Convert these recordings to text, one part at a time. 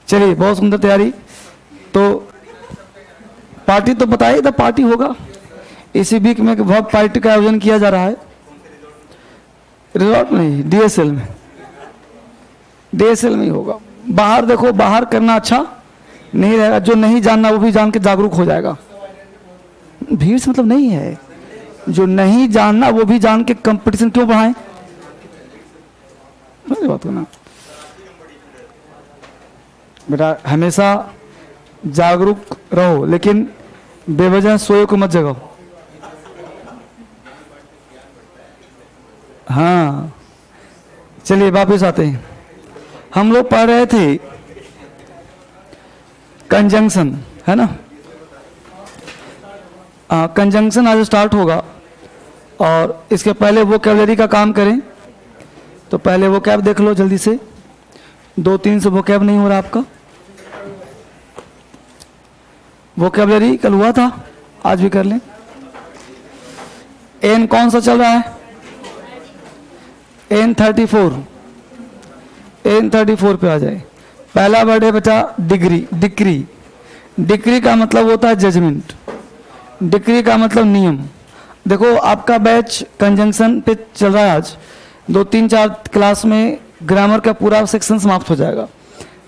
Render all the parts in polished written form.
चलिए, बहुत सुंदर तैयारी। तो पार्टी तो बताइए, तो पार्टी होगा इसी वीक में, बहुत पार्टी का आयोजन किया जा रहा है। रिजॉर्ट नहीं, डीएसएल में, डीएसएल में ही होगा। बाहर देखो, बाहर करना अच्छा नहीं रहेगा। जो नहीं जानना वो भी जान के जागरूक हो जाएगा। भीड़ से मतलब नहीं है, जो नहीं जानना वो भी जान के कंपटीशन क्यों बढ़ाएं? बात करना बेटा, हमेशा जागरूक रहो, लेकिन बेवजह सोए को मत जगाओ। हाँ, चलिए वापस आते हैं। हम लोग पढ़ रहे थे कंजंक्शन, है ना। कंजंक्शन आज स्टार्ट होगा, और इसके पहले वोकैबुलरी का काम करें। तो पहले वोकैब देख लो जल्दी से, 2-3 से वोकैब नहीं हो रहा आपका। वोकैबुलरी कल हुआ था, आज भी कर लें। एन कौन सा चल रहा है? N34, N34 पे आ जाए। पहला वर्ड है बेटा डिग्री, डिक्री। डिक्री का मतलब होता है जजमेंट, डिक्री का मतलब नियम। देखो आपका बैच कंजंक्शन पे चल रहा है आज, 2-3-4 क्लास में ग्रामर का पूरा सेक्शन समाप्त हो जाएगा।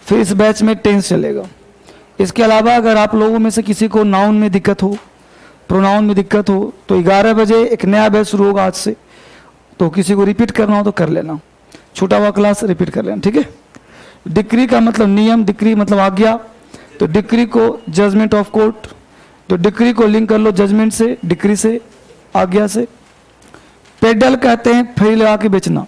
फिर इस बैच में टेंस चलेगा। इसके अलावा अगर आप लोगों में से किसी को नाउन में दिक्कत हो, प्रोनाउन में दिक्कत हो, तो 11 बजे एक नया बैच शुरू होगा आज से। तो किसी को रिपीट करना हो तो कर लेना, छूटा हुआ क्लास रिपीट कर लेना, ठीक है। डिक्री का मतलब नियम, डिक्री मतलब आज्ञा। तो डिक्री को जजमेंट ऑफ कोर्ट, तो डिक्री को लिंक कर लो जजमेंट से, डिक्री से, आज्ञा से। पेडल कहते हैं फेरी लगा के बेचना,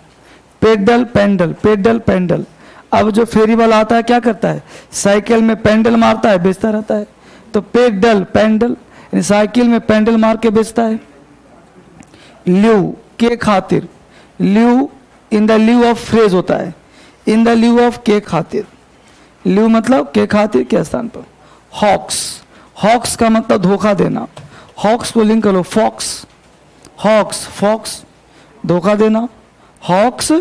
पेडल पेंडल, पेडल पेंडल। अब जो फेरी वाला आता है क्या करता है? साइकिल में पेंडल मारता है, बेचता रहता है। तो पेडल पेंडल, साइकिल में पेंडल मार के बेचता है। ल्यू के खातिर, lieu in the lieu of phrase होता है, इन द ल्यू ऑफ के खातिर। ल्यू मतलब के खातिर के स्थान पर। हॉक्स, हॉक्स का मतलब धोखा देना। हॉक्स को लिंक करो फॉक्स, हॉक्स फॉक्स धोखा देना, हॉक्स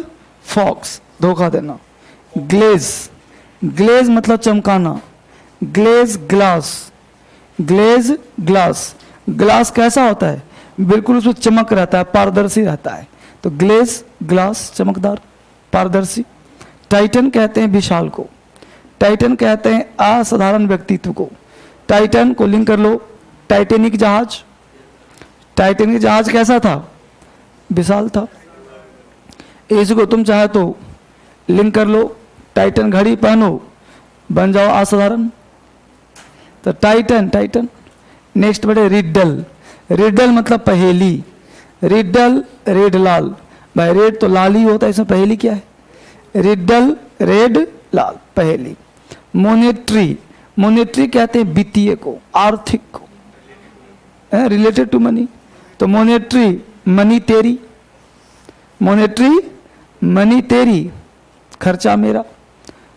फॉक्स धोखा देना। ग्लेज, ग्लेज मतलब चमकाना। Glaze glass, glaze glass. Glass कैसा होता है? बिल्कुल उसमें चमक रहता है, पारदर्शी रहता है। तो ग्लेज ग्लास, चमकदार, पारदर्शी। टाइटन कहते हैं विशाल को, टाइटन कहते हैं असाधारण व्यक्तित्व को। टाइटन को लिंक कर लो टाइटेनिक जहाज। टाइटेनिक जहाज कैसा था? विशाल था। इसको तुम चाहे तो लिंक कर लो, टाइटन घड़ी पहनो, बन जाओ असाधारण। तो टाइटन, टाइटन। नेक्स्ट बेटे रिडल, रिडल मतलब पहेली। रिडल रेड लाल, भाई रेड तो लाल ही होता है, इसमें पहेली क्या है? रिडल रेड लाल, पहेली। मोनेटरी, मोनेटरी कहते हैं वित्तीय को, आर्थिक को, रिलेटेड टू मनी। तो मोनेटरी मनी तेरी, मोनेटरी मनी तेरी, खर्चा मेरा।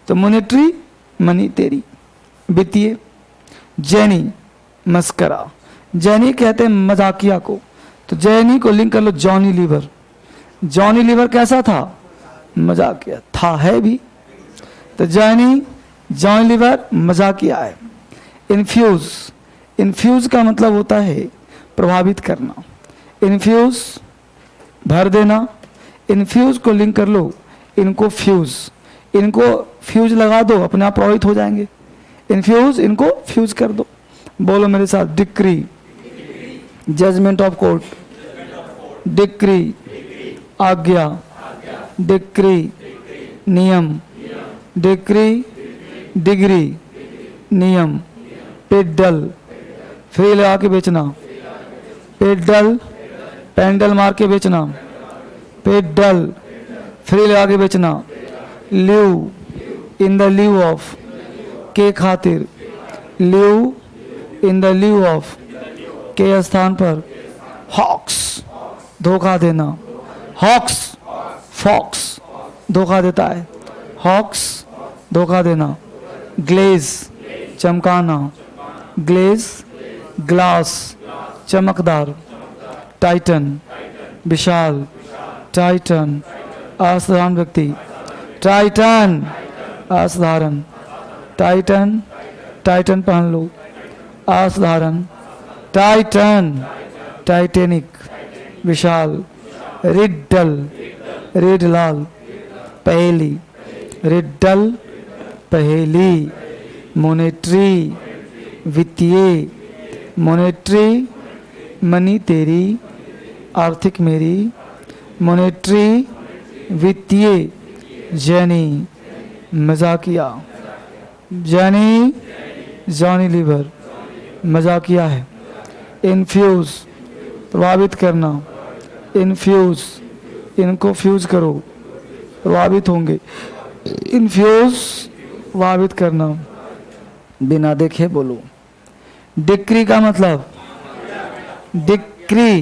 तो मोनेटरी मनी तेरी, वित्तीय। जैनी मस्करा, जैनी कहते हैं मजाकिया को। तो जैनी को लिंक कर लो जॉनी लीवर। जॉनी लीवर कैसा था? मजाकिया था, है भी। तो जैनी, जॉनी लीवर मजाकिया है। इन्फ्यूज, इन्फ्यूज का मतलब होता है प्रभावित करना। इन्फ्यूज भर देना। इन्फ्यूज को लिंक कर लो इनको फ्यूज, इनको फ्यूज लगा दो, अपने आप प्रभावित हो जाएंगे। इन्फ्यूज, इनको फ्यूज कर दो। बोलो मेरे साथ, decree, judgement of court, decree आज्ञा, डिक्री नियम, डिक्री डिग्री नियम। पेडल फ्री लगा के बेचना, पेडल पेंडल मार के बेचना, पेडल फ्री लगा के बेचना। ल्यू इन द ल्यू ऑफ, के खातिर। Lieu in the lieu of, के स्थान पर। हॉक्स धोखा देना, हॉक्स फॉक्स धोखा देता है, हॉक्स धोखा देना। ग्लेज चमकाना, ग्लेज ग्लास चमकदार। टाइटन विशाल, टाइटन असाधारण व्यक्ति, टाइटन असाधारण। टाइटन, टाइटन पहन लो। असाधारण, टाइटन, टाइटेनिक, विशाल। रिडल, रेड लाल। पहेली, रिडल, पहेली। मोनेटरी, वित्तीय। मोनेटरी, मनी तेरी, आर्थिक मेरी। मोनेटरी, वित्तीय। जैनी, मजाकिया। जैनी, जॉनी लीवर, मजाकिया है। इन्फ्यूज, प्रभावित करना। इन्फ्यूज, इनको फ्यूज करो, प्रभावित होंगे। इन्फ्यूज, प्रभावित करना। बिना देखे बोलो। डिक्री का मतलब, decree,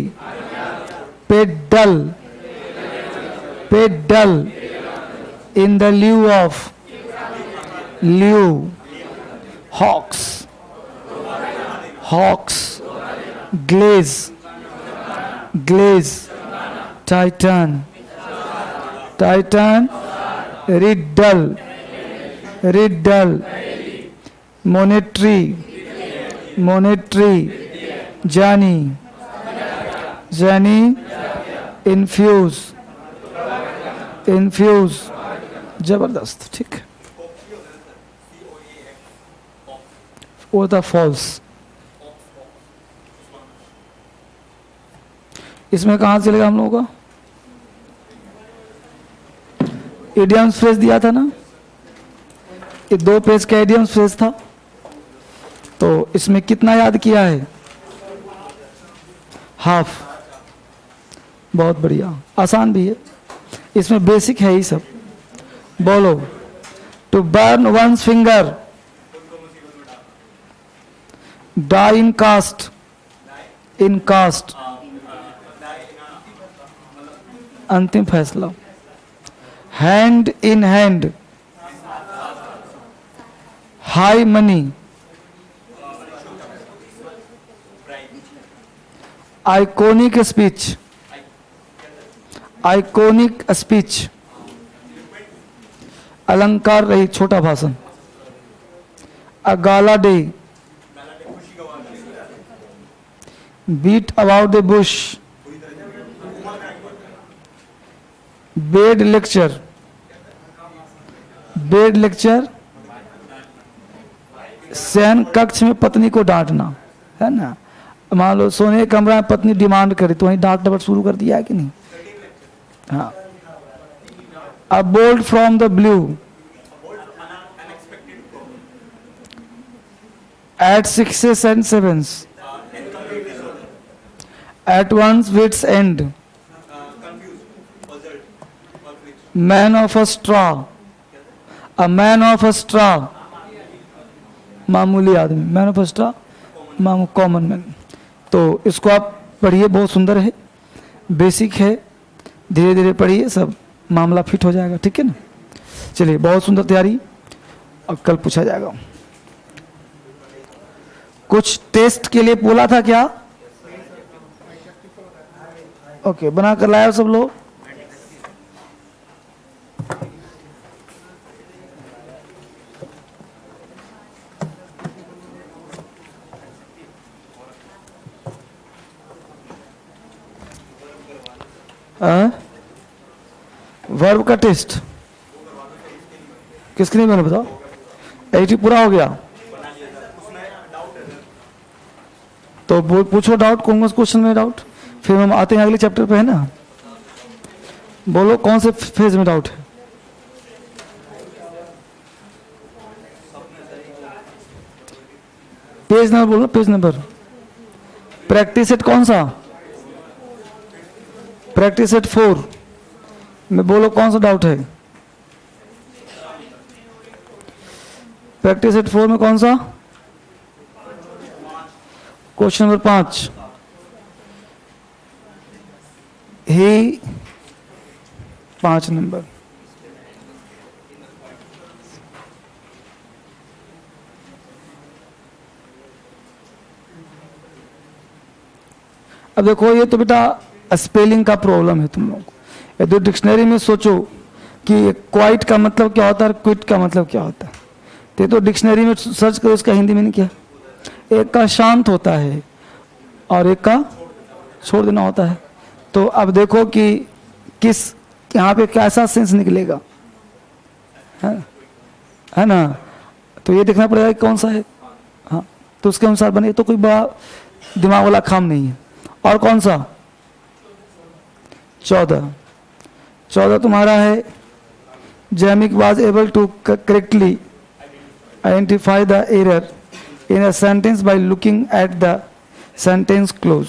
pedal, pedal. In the lieu of, lieu. Hawks, hawks. Glaze, glaze. Titan, titan. Riddle, riddle. Monetary, monetary. जानी, जानी। Infuse, infuse. जबरदस्त, ठीक है। वो था फॉल्स। इसमें कहाँ से चलेगा हम लोगों का? इडियम्स फ्रेज दिया था ना, ये 2 पेज का इडियम्स फ्रेज था। तो इसमें कितना याद किया है? हाफ। बहुत बढ़िया, आसान भी है, इसमें बेसिक है ही सब। बोलो। To burn one's finger, die in cast, in cast. अंतिम फैसला। Hand in hand, high money. Iconic speech, iconic speech. अलंकार रहित छोटा भाषण। A gala day, beat about the bush. Bed lecture, bed lecture. शयन कक्ष में पत्नी को डांटना, है ना। मान लो सोने के कमरा में पत्नी डिमांड करे तो वहीं डांट डपट शुरू कर दिया है कि नहीं? हाँ। A bolt from the blue, at 6 and 7, at one's wits end. Man of a straw, a man of a straw. मामूली आदमी, man of a straw, common man. तो इसको आप पढ़िए, बहुत सुंदर है, बेसिक है, धीरे धीरे पढ़िए, सब मामला फिट हो जाएगा, ठीक है ना। चलिए, बहुत सुंदर तैयारी, अब कल पूछा जाएगा। कुछ टेस्ट के लिए बोला था क्या? ओके, बना कर लाया सब लोग। वर्ब का टेस्ट किसके लिए, मैंने बताओ। 80 पूरा हो गया तो पूछो डाउट, कौन से क्वेश्चन में डाउट। फिर हम आते हैं अगले चैप्टर पे, है ना। बोलो कौन से फेज में डाउट है। पेज नंबर बोलो, पेज नंबर। प्रैक्टिस सेट कौन सा? प्रैक्टिस सेट 4 में बोलो कौन सा डाउट है। प्रैक्टिस सेट 4 में कौन सा? Question number 5। ही 5 नंबर। अब देखो, ये तो बेटा स्पेलिंग का प्रॉब्लम है तुम लोग को। यदि डिक्शनरी में सोचो कि क्वाइट का मतलब क्या होता है और क्विट का मतलब क्या होता है, ये तो डिक्शनरी में सर्च करो इसका हिंदी मीनिंग क्या। एक का शांत होता है और एक का छोड़ देना होता है। तो अब देखो कि किस यहाँ पे कैसा सेंस निकलेगा, है ना। तो ये देखना पड़ेगा कि कौन सा है। हाँ, तो उसके अनुसार बने। तो कोई बड़ा दिमाग वाला काम नहीं है। और कौन सा 14 तुम्हारा है, जैमिक was able to correctly identify the error in a sentence by looking at the sentence close.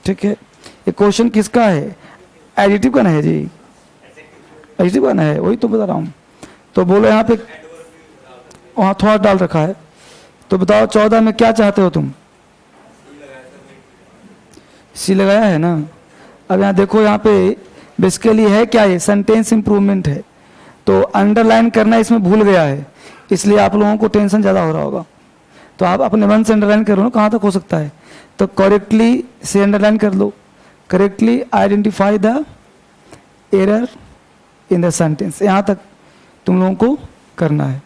ठीक है, ये क्वेश्चन किसका है, एडिटिव का ना है जी, एडिटिव का ना है, वही तो बता रहा हूँ। तो बोलो यहाँ पे वहाँ थोड़ा डाल रखा है, तो बताओ 14 में क्या चाहते हो तुम, सी लगाया है ना। अब यहाँ देखो, यहाँ पे बेसिकली है क्या, ये सेंटेंस इंप्रूवमेंट है। तो अंडरलाइन करना इसमें भूल गया है, इसलिए आप लोगों को टेंशन ज़्यादा हो रहा होगा। तो आप अपने मन से अंडरलाइन करो ना, कहाँ तक हो सकता है। तो करेक्टली से अंडरलाइन कर लो, correctly identify the error in the sentence, यहाँ तक तुम लोगों को करना है,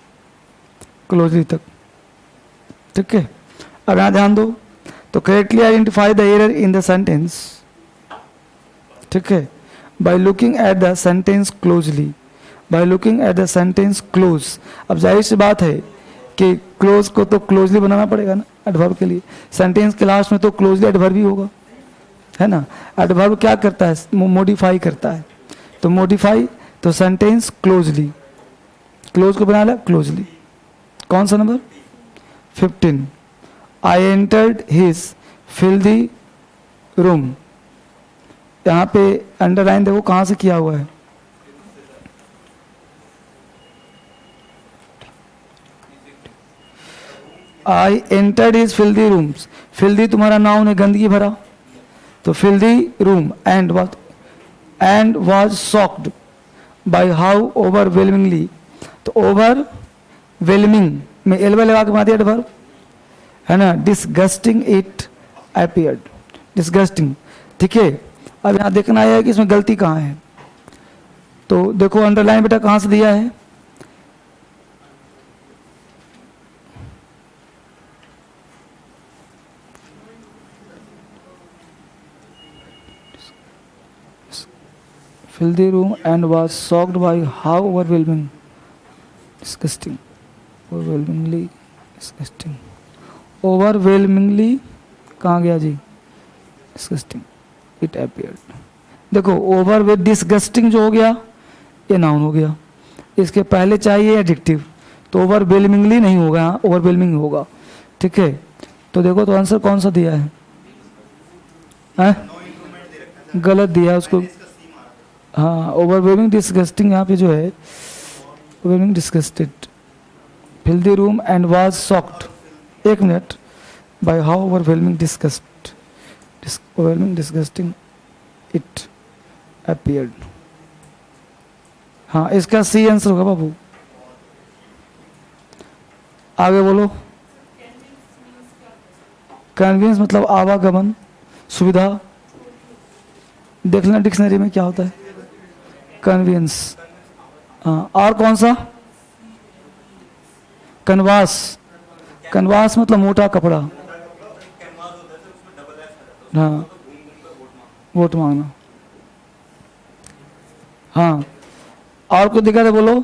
क्लोजली तक। ठीक है, अब यहाँ ध्यान दो। तो correctly identify the error in the sentence, ठीक है, bye looking at the sentence closely, bye looking at the sentence close. अब जाहिर सी बात है कि क्लोज को तो क्लोजली बनाना पड़ेगा ना एडवर्ब के लिए। सेंटेंस के लास्ट में तो क्लोजली एडवर्ब ही होगा, है ना। एडवर्ब क्या करता है, मॉडिफाई करता है। तो मॉडिफाई, तो सेंटेंस क्लोजली, क्लोज को बना लिया क्लोजली। कौन सा number 15, I entered his filthy room. यहाँ पे अंडरलाइन देखो कहाँ से किया हुआ है, I entered his filthy rooms. Filthy तुम्हारा नाउन है, गंदगी भरा, तो filthy room. And was shocked by how overwhelmingly. तो ओवरवेलमिंग में एलवा लगा के बना दिया एडवर्ब, है ना। Disgusting it appeared, disgusting. ठीक है, अब यहाँ देखना है कि इसमें गलती कहाँ है। तो देखो अंडरलाइन बेटा कहाँ से दिया है, fill the room and was shocked by how overwhelming, disgusting, overwhelmingly disgusting, overwhelmingly कहाँ गया जी, disgusting it appeared। देखो ओवर विद डिसगस्टिंग जो हो गया ये नाउन हो गया, इसके पहले चाहिए एडजेक्टिव, तो ओवरवेलमिंगली नहीं होगा, ओवरवेलमिंग होगा। ठीक है, तो देखो तो आंसर कौन सा दिया है? गलत दिया है उसको। हाँ, ओवरवेलमिंग डिसगस्टिंग यहाँ पे जो है, overwhelming disgusted, fill the room and was shocked. एक minute, by how overwhelming disgust, overwhelming disgusting it appeared. हाँ, इसका सी आंसर होगा बाबू। आगे बोलो। कन्वींस मतलब आवागमन, सुविधा। देख लेना डिक्शनरी में क्या होता है कन्वींस। हाँ, और कौन सा, कनवास। कनवास मतलब मोटा कपड़ा। हाँ, वोट मांगना। हाँ, और कुछ दिक्कत है बोलो।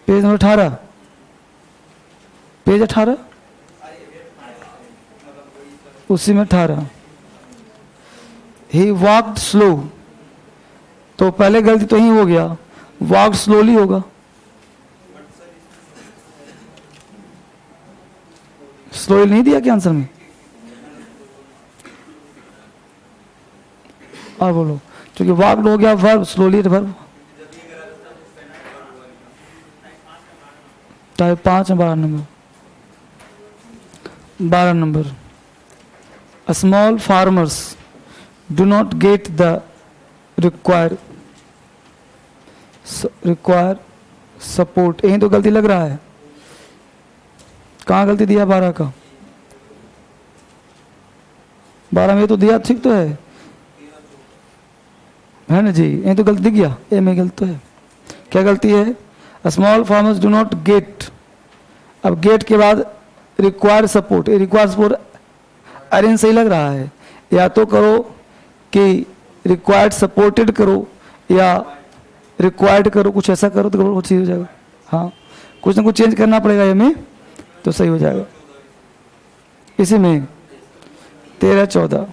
पेज नंबर 18, पेज 18 उसी में 18। ही वॉक्ड स्लो, तो पहले गलती तो ही हो गया, वॉक्ड स्लोली होगा। स्लोली नहीं दिया क्या आंसर में? और बोलो, क्योंकि वॉक्ड हो गया verb, slowly verb. Type 5 12 number, 12 number. Small farmers do not get the require support. यही तो गलती लग रहा है। कहाँ गलती दिया 12 का? 12 में तो दिया, ठीक तो है ना जी? ये तो गलती दिख गया, ए में गलत तो है। क्या गलती है? Small farmers do not gate, अब गेट के बाद required support, required support arrange सही लग रहा है, या तो करो कि रिक्वायर्ड सपोर्टेड करो या रिक्वायर्ड करो, कुछ ऐसा करो तो कुछ हो जाएगा। हाँ, कुछ ना कुछ चेंज करना पड़ेगा ये में, तो सही हो जाएगा। इसी में 13-14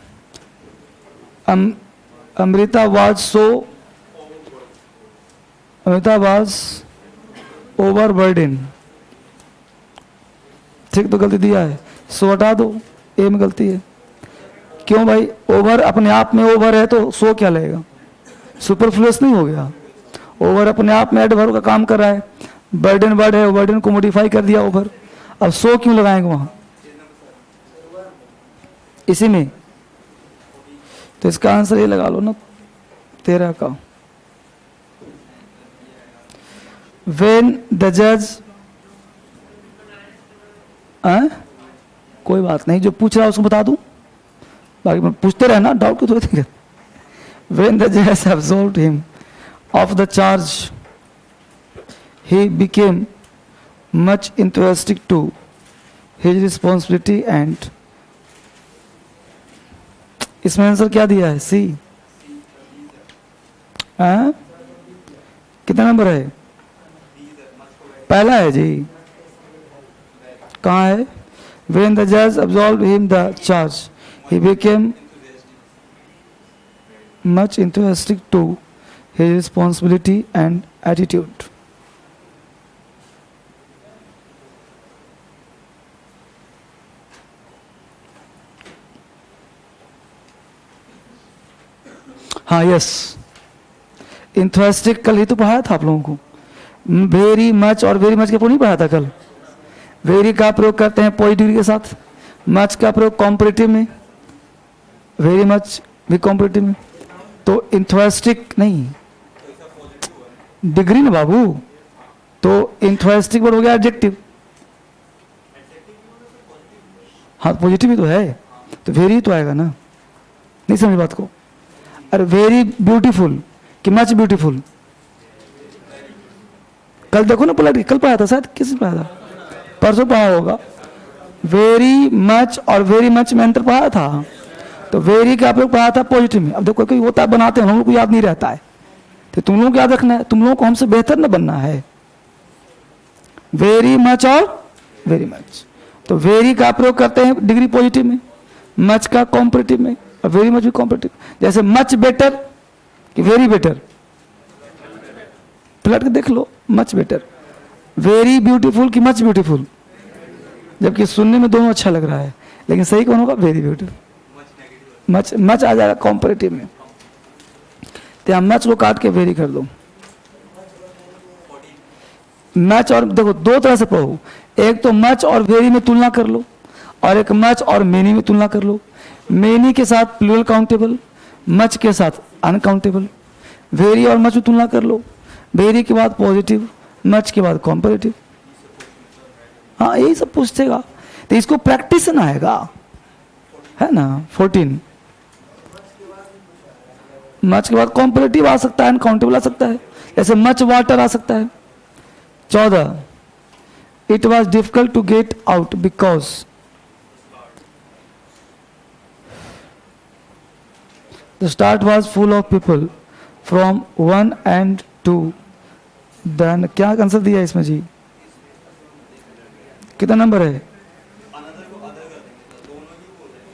अमृता वाज ओवरबर्डन, ठीक तो गलती दिया है, सो हटा दो, ए में गलती है। क्यों भाई? ओवर अपने आप में ओवर है तो सो क्या लगेगा? सुपरफ्लुअस नहीं हो गया? ओवर अपने आप में एडवर्ब का काम कर रहा है, बर्डन वर्ड है, बर्डन को मॉडिफाई कर दिया ओवर, अब सो क्यों लगाएंगे वहां इसी में? तो इसका आंसर ये लगा लो ना 13 का। When the judge, कोई बात नहीं, जो पूछ रहा है उसको बता दूं, बाकी पूछते रहना, डाउट क्यों थोड़ी देंगे। When the judge absolved him of the charge, he became much enthusiastic to his responsibility and, इसमें आंसर क्या दिया है? सी। कितना नंबर है? पहला है जी। कहाँ है? When the judge absolved him the charge, he became much enthusiastic to his responsibility and attitude. हाँ, यस, इंथुसियास्टिक कल ही तो पढ़ाया था आप लोगों को। वेरी मच और वेरी मच के नहीं पढ़ाया था कल? वेरी का प्रयोग करते हैं पॉजिटिव के साथ, मच का प्रयोग कॉम्परेटिव में, वेरी मच भी कॉम्परेटिव में, तो इंथुसियास्टिक नहीं, डिग्री ना बाबू, तो इंथुसियास्टिक वर्ड हो गया एडजेक्टिव। हाँ, पॉजिटिव ही तो है, तो वेरी तो आएगा ना, नहीं समझ बात को? अरे वेरी ब्यूटीफुल कि मच ब्यूटीफुल? कल देखो ना, पोलाइट कल पढ़ाया था शायद, किसने पढ़ाया था? परसों पढ़ा होगा। वेरी मच और वेरी मच में अंतर पढ़ाया था, तो वेरी का आप लोग पढ़ा था पॉजिटिव में। अब देखो कोई होता है बनाते हैं, हम लोग को याद नहीं रहता है, तो तुम लोगों को याद रखना है, तुम लोगों को हमसे बेहतर न बनना है। वेरी मच और वेरी मच, तो वेरी का प्रयोग करते हैं डिग्री पॉजिटिव में, मच का कॉम्परेटिव में, और वेरी मच भी कॉम्परेटिव। जैसे मच बेटर कि वेरी बेटर, पलट के देख लो, मच बेटर। वेरी ब्यूटीफुल कि मच ब्यूटीफुल, जबकि सुनने में दोनों अच्छा लग रहा है, लेकिन सही कौन होगा? Very beautiful. मच मच आ जाएगा कॉम्परेटिव में, तो यहाँ मच को काट के वेरी कर दो। मच और देखो दो तरह से पढ़ो, एक तो मच और वेरी में तुलना कर लो, और एक मच और मेनी में तुलना कर लो। मेनी के साथ प्लूरल काउंटेबल, मच के साथ अनकाउंटेबल। वेरी और मच में तुलना कर लो, वेरी के बाद पॉजिटिव, मच के बाद कॉम्परेटिव। हाँ, यही सब पूछेगा, तो इसको प्रैक्टिस ना आएगा, है ना। 14 मच के बाद कॉम्परेटिव आ सकता है, अनकाउंटेबल आ सकता है, जैसे मच वाटर आ सकता है। 14 it was difficult to get out because the start was full of people from 1 and 2। Then क्या आंसर दिया इसमें जी? कितना नंबर है?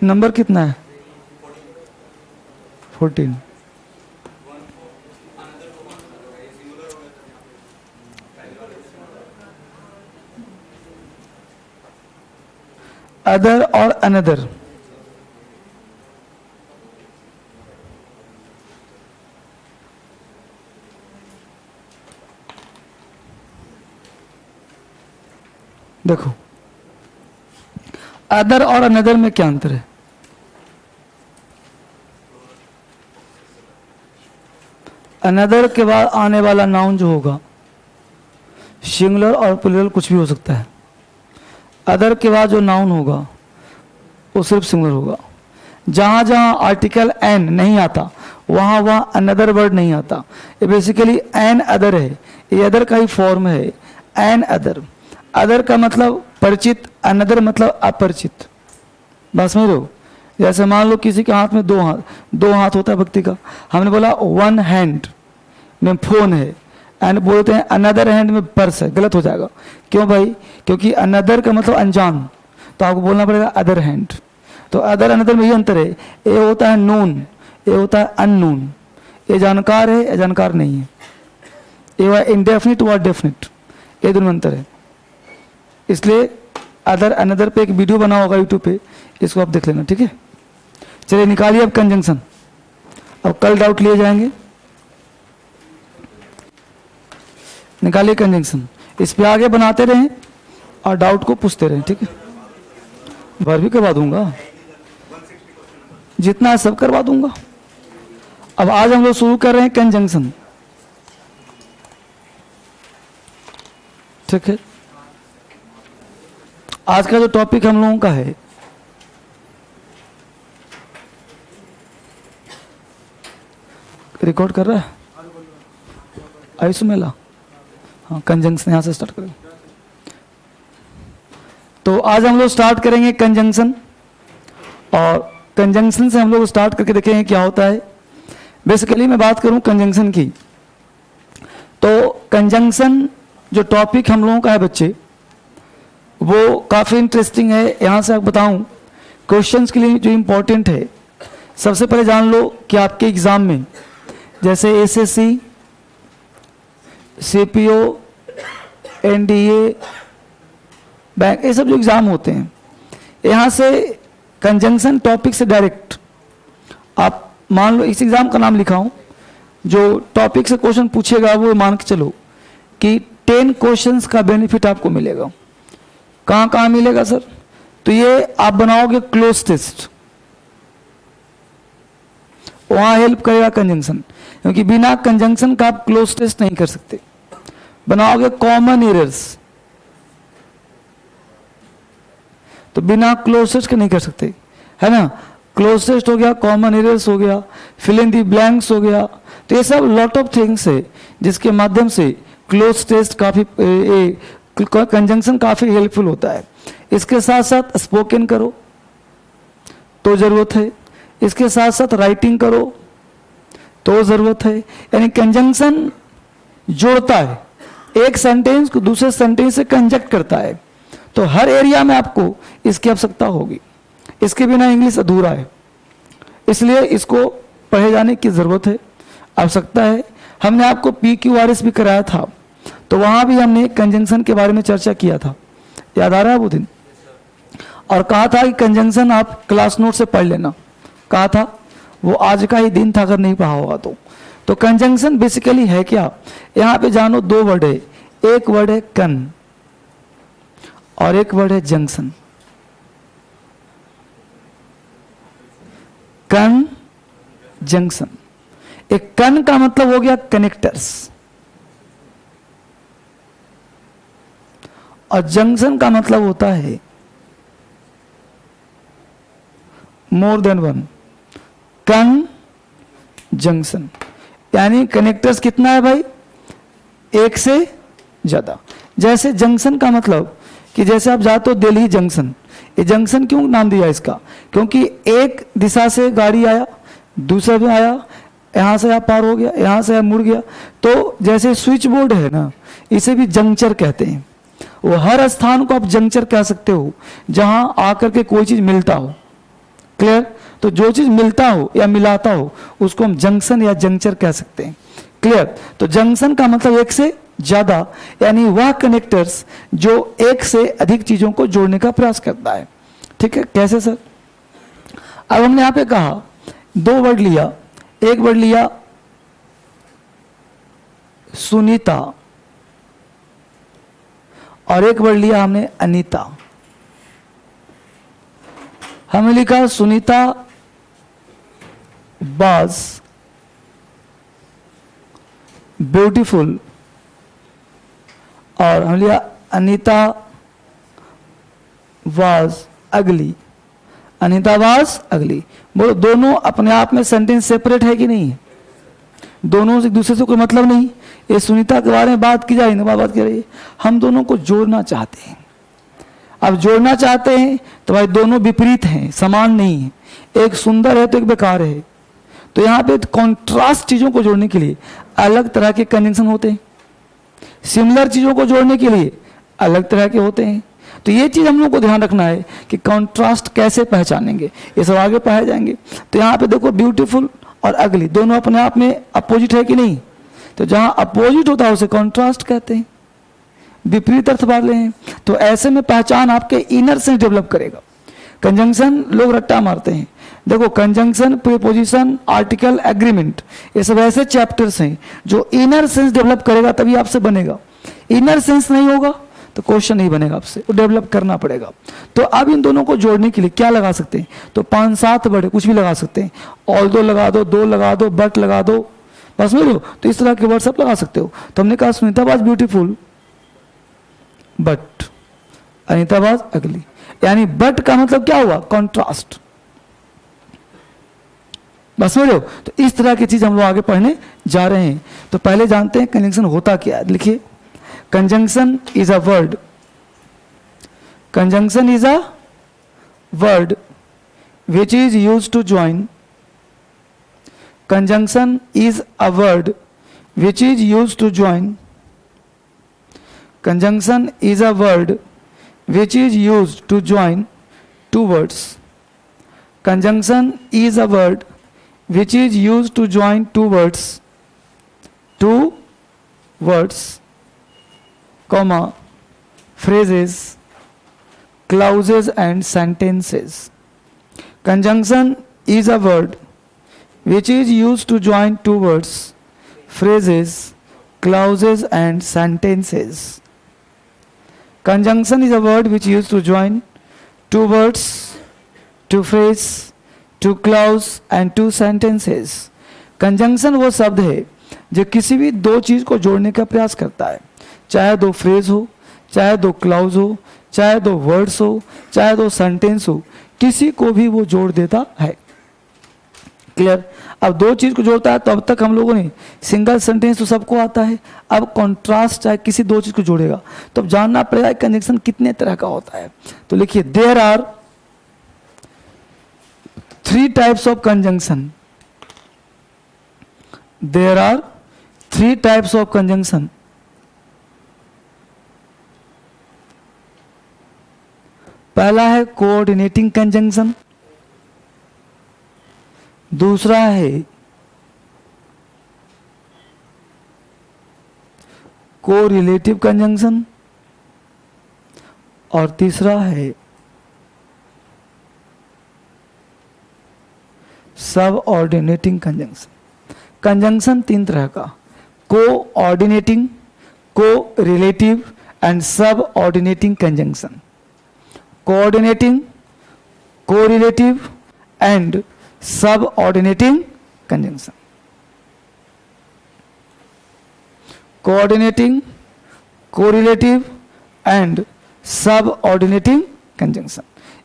नंबर कितना है? 14। अदर और अनदर, देखो अदर और अनदर में क्या अंतर है? अनदर के बाद आने वाला नाउन जो होगा सिंगुलर और प्लूरल कुछ भी हो सकता है। अदर के बाद जो नाउन होगा वो सिर्फ सिंगुलर होगा। जहां जहां आर्टिकल एन नहीं आता वहां वहां अनदर वर्ड नहीं आता। ये बेसिकली एन अदर है, ये अदर का ही फॉर्म है। एन अदर, अदर का मतलब परिचित, अनदर मतलब अपरिचित। बात समझ रहे हो? जैसे मान लो किसी के हाथ में दो हाथ होता है व्यक्ति का, हमने बोला वन हैंड में फोन है एंड बोलते हैं अनदर हैंड में पर्स है, गलत हो जाएगा। क्यों भाई? क्योंकि अनदर का मतलब अनजान, तो आपको बोलना पड़ेगा अदर हैंड। तो अदर अनदर में ही अंतर है। ये होता है नोन, ये होता है अननोन। ये जानकार है, ये जानकार नहीं है। ये इंडेफिनिट व डेफिनिट, ये दोनों अंतर है। इसलिए अदर अनदर पे एक वीडियो बना होगा यूट्यूब पे, इसको आप देख लेना, ठीक है। चलिए निकालिए अब कंजंक्शन। अब कल डाउट लिए जाएंगे। निकालिए कंजंक्शन, इस पे आगे बनाते रहें और डाउट को पूछते रहें, ठीक है। भर भी करवा दूंगा, जितना है सब करवा दूंगा। अब आज हम लोग शुरू कर रहे हैं कंजंक्शन, ठीक है। आज का जो टॉपिक हम लोगों का है रिकॉर्ड कर रहा है आयुष मेला, हाँ कंजंक्शन यहां से स्टार्ट करेंगे। तो आज हम लोग स्टार्ट करेंगे कंजंक्शन, और कंजंक्शन से हम लोग स्टार्ट करके देखेंगे क्या होता है। बेसिकली मैं बात करूं कंजंक्शन की, तो कंजंक्शन जो टॉपिक हम लोगों का है बच्चे, वो काफ़ी इंटरेस्टिंग है। यहाँ से आप बताऊं क्वेश्चंस के लिए जो इम्पोर्टेंट है, सबसे पहले जान लो कि आपके एग्ज़ाम में जैसे एसएससी, सीपीओ, एनडीए, बैंक, ये सब जो एग्ज़ाम होते हैं, यहाँ से कंजंक्शन टॉपिक से डायरेक्ट आप मान लो इस एग्ज़ाम का नाम लिखा हूँ, जो टॉपिक से क्वेश्चन पूछेगा वो मान के चलो कि 10 क्वेश्चंस का बेनिफिट आपको मिलेगा। कहाँ कहाँ मिलेगा सर? तो ये आप बनाओगे क्लोज टेस्ट, वहाँ हेल्प करेगा कंजंक्शन, क्योंकि बिना कंजंक्शन का आप क्लोज टेस्ट नहीं कर सकते। बनाओगे कॉमन एरर्स, तो बिना क्लोज टेस्ट के नहीं कर सकते, है ना। क्लोज टेस्ट हो गया, कॉमन एरर्स हो गया, फिल इन दी ब्लैंक्स हो गया, तो ये सब लॉट ऑफ थिंग्स है जिसके माध्यम से क्लोज टेस्ट काफ़ी कंजंक्शन काफ़ी हेल्पफुल होता है। इसके साथ साथ स्पोकन करो तो ज़रूरत है, इसके साथ साथ राइटिंग करो तो ज़रूरत है। यानी कंजंक्शन जोड़ता है, एक सेंटेंस को दूसरे सेंटेंस से कंजक्ट करता है, तो हर एरिया में आपको इसकी आवश्यकता होगी। इसके बिना इंग्लिश अधूरा है, इसलिए इसको पढ़े जाने की ज़रूरत है, आवश्यकता है। हमने आपको PQRS भी कराया था, तो वहाँ भी हमने कंजंक्शन के बारे में चर्चा किया था, याद आ रहा है वो दिन? और कहा था कि कंजंक्शन आप क्लास नोट से पढ़ लेना, कहा था। वो आज का ही दिन था अगर नहीं पढ़ा होगा तो कंजंक्शन बेसिकली है क्या? यहाँ पे जानो 2 वर्ड है, एक वर्ड है कन और एक वर्ड है जंक्शन। कन, जंक्शन। एक कन का मतलब हो गया कनेक्टर्स, और जंक्शन का मतलब होता है मोर देन वन। कन, जंक्शन, यानी कनेक्टर्स कितना है भाई? एक से ज्यादा। जैसे जंक्शन का मतलब कि जैसे आप जाते हो दिल्ली जंक्शन, ये जंक्शन क्यों नाम दिया इसका? क्योंकि एक दिशा से गाड़ी आया, दूसरा भी आया, यहाँ से आप पार हो गया, यहाँ से आप मुड़ गया। तो जैसे स्विच बोर्ड है ना, इसे भी जंक्चर कहते हैं। वो हर स्थान को आप जंक्चर कह सकते हो जहां आकर के कोई चीज मिलता हो। क्लियर? तो जो चीज मिलता हो या मिलाता हो उसको हम जंक्शन या जंक्चर कह सकते हैं। क्लियर? तो जंक्शन का मतलब एक से ज्यादा, यानी वह कनेक्टर्स जो एक से अधिक चीजों को जोड़ने का प्रयास करता है। ठीक है? कैसे सर? अब हमने यहां पे कहा 2 वर्ड लिया, एक वर्ड लिया सुनीता और एक वर्ड लिया हमने अनीता। हमने लिखा सुनीता वाज ब्यूटीफुल और हम लिया अनीता वाज अगली। अनीता वाज अगली। बोलो दोनों अपने आप में सेंटेंस सेपरेट है कि नहीं है? दोनों से एक दूसरे से कोई मतलब नहीं। ये सुनीता के बारे में बात की जाए, बात की रही है, हम दोनों को जोड़ना चाहते हैं। अब जोड़ना चाहते हैं तो भाई दोनों विपरीत हैं, समान नहीं है, एक सुंदर है तो एक बेकार है। तो यहाँ पे कॉन्ट्रास्ट चीजों को जोड़ने के लिए अलग तरह के कंजंक्शन होते हैं, सिमिलर चीजों को जोड़ने के लिए अलग तरह के होते हैं। तो ये चीज हम लोग को ध्यान रखना है कि कॉन्ट्रास्ट कैसे पहचानेंगे, ये सब आगे पढ़ाए जाएंगे। तो यहाँ पे देखो ब्यूटीफुल और अगली दोनों अपने आप में अपोजिट है कि नहीं? तो जहां अपोजिट होता है उसे कॉन्ट्रास्ट कहते हैं, विपरीत अर्थ वाले हैं। तो ऐसे में पहचान आपके इनर सेंस डेवलप करेगा। कंजंक्शन लोग रट्टा मारते हैं। देखो कंजंक्शन, प्रीपोजिशन, आर्टिकल, एग्रीमेंट, ये सब ऐसे चैप्टर्स हैं जो इनर सेंस डेवलप करेगा तभी आपसे बनेगा। इनर सेंस नहीं होगा तो क्वेश्चन नहीं बनेगा आपसे, वो डेवलप करना पड़ेगा। तो अब इन दोनों को जोड़ने के लिए क्या लगा सकते हैं? तो 5-7 वर्ड कुछ भी लगा सकते हैं। ऑल्दो लगा दो, दो लगा दो, बट लगा दो, बस समझ लो। तो इस तरह के वर्ड सब लगा सकते हो। तो हमने कहा Sunita was beautiful but Anita was अगली, यानी बट का मतलब क्या हुआ? कॉन्ट्रास्ट, बस समझ लो। तो इस तरह की चीज हम लोग आगे पढ़ने जा रहे हैं। तो पहले जानते हैं कंजंक्शन होता क्या है। लिखिए, conjunction is a word, conjunction is a word which is used to join, conjunction is a word which is used to join, conjunction is a word which is used to join two words, conjunction is a word which is used to join two words, comma, phrases, clauses and sentences. Conjunction is a word which is used to join two words, phrases, clauses and sentences. Conjunction is a word which is used to join two words, two phrases, two clause and two sentences. Conjunction वो शब्द है जो किसी भी दो चीज को जोड़ने का प्रयास करता है, चाहे दो फ्रेज हो, चाहे दो क्लाउज हो, चाहे दो वर्ड्स हो, चाहे दो सेंटेंस हो, किसी को भी वो जोड़ देता है। क्लियर? अब दो चीज को जोड़ता है तो अब तक हम लोगों ने सिंगल सेंटेंस तो सबको आता है, अब कॉन्ट्रास्ट चाहे किसी दो चीज को जोड़ेगा तो अब जानना पड़ेगा कंजंक्शन कितने तरह का होता है। तो लिखिए, there are 3 types of conjunction. There are 3 types of conjunction. पहला है कोऑर्डिनेटिंग कंजंक्शन, दूसरा है कोरिलेटिव कंजंक्शन और तीसरा है सब ऑर्डिनेटिंग कंजंक्शन। कंजंक्शन 3 तरह का, कोऑर्डिनेटिंग, को रिलेटिव एंड सब ऑर्डिनेटिंग कंजंक्शन। कोऑर्डिनेटिंग, कोरिलेटिव एंड सब ऑर्डिनेटिंग कंजंक्शन। कोऑर्डिनेटिंग, कोरिलेटिव एंड सब ऑर्डिनेटिंग कंजंक्शन,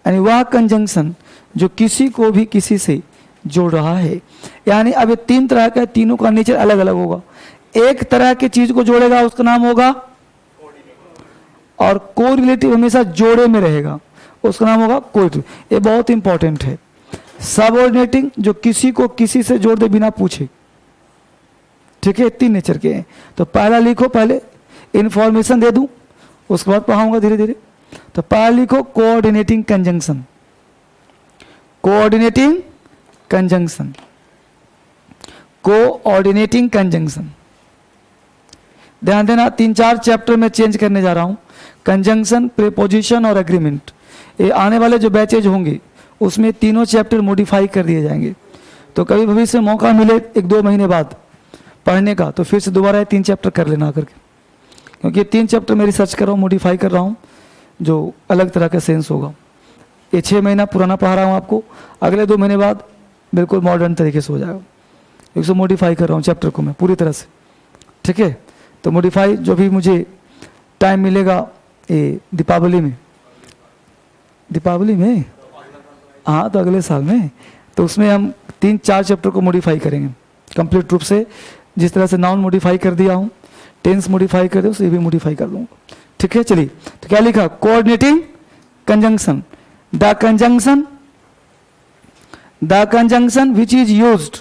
यानी वह कंजंक्शन जो किसी को भी किसी से जोड़ रहा है। यानी अब ये 3 तरह का, तीनों का नेचर अलग अलग होगा। एक तरह की चीज को जोड़ेगा उसका नाम होगा, और कोरिलेटिव हमेशा जोड़े में रहेगा उसका नाम होगा कोरिलेटिव। ये बहुत इंपॉर्टेंट है। सबऑर्डिनेटिंग जो किसी को किसी से जोड़ दे बिना पूछे, ठीक है, 3 नेचर के हैं। तो पहला लिखो, पहले इंफॉर्मेशन दे दूं उसके बाद पढ़ाऊंगा धीरे धीरे। तो पहला लिखो coordinating conjunction, coordinating conjunction, coordinating conjunction. ध्यान देना, 3-4 चैप्टर में चेंज करने जा रहा हूं, कंजंक्शन, प्रीपोजिशन और एग्रीमेंट। ये आने वाले जो बैचेज होंगे उसमें तीनों चैप्टर मॉडिफाई कर दिए जाएंगे। तो कभी भविष्य में मौका मिले 1-2 महीने बाद पढ़ने का तो फिर से दोबारा 3 चैप्टर कर लेना करके, क्योंकि 3 चैप्टर मैं रिसर्च कर रहा हूँ, मॉडिफाई कर रहा हूँ, जो अलग तरह का सेंस होगा। ये 6 महीना पुराना पढ़ा रहा हूँ आपको, अगले 2 महीने बाद बिल्कुल मॉडर्न तरीके से हो जाएगा। एक मॉडिफाई कर रहा हूँ चैप्टर को मैं पूरी तरह से, ठीक है। तो मॉडिफाई जो भी मुझे टाइम मिलेगा ये दीपावली में, हाँ तो अगले साल में, तो उसमें हम 3-4 चैप्टर को मॉडिफाई करेंगे कंप्लीट रूप से। जिस तरह से नाउन मॉडिफाई कर दिया हूँ, टेंस मॉडिफाई कर दिया, उसे भी मॉडिफाई कर दूंगा। ठीक है, चलिए। तो क्या लिखा? Coordinating conjunction, the conjunction which is used,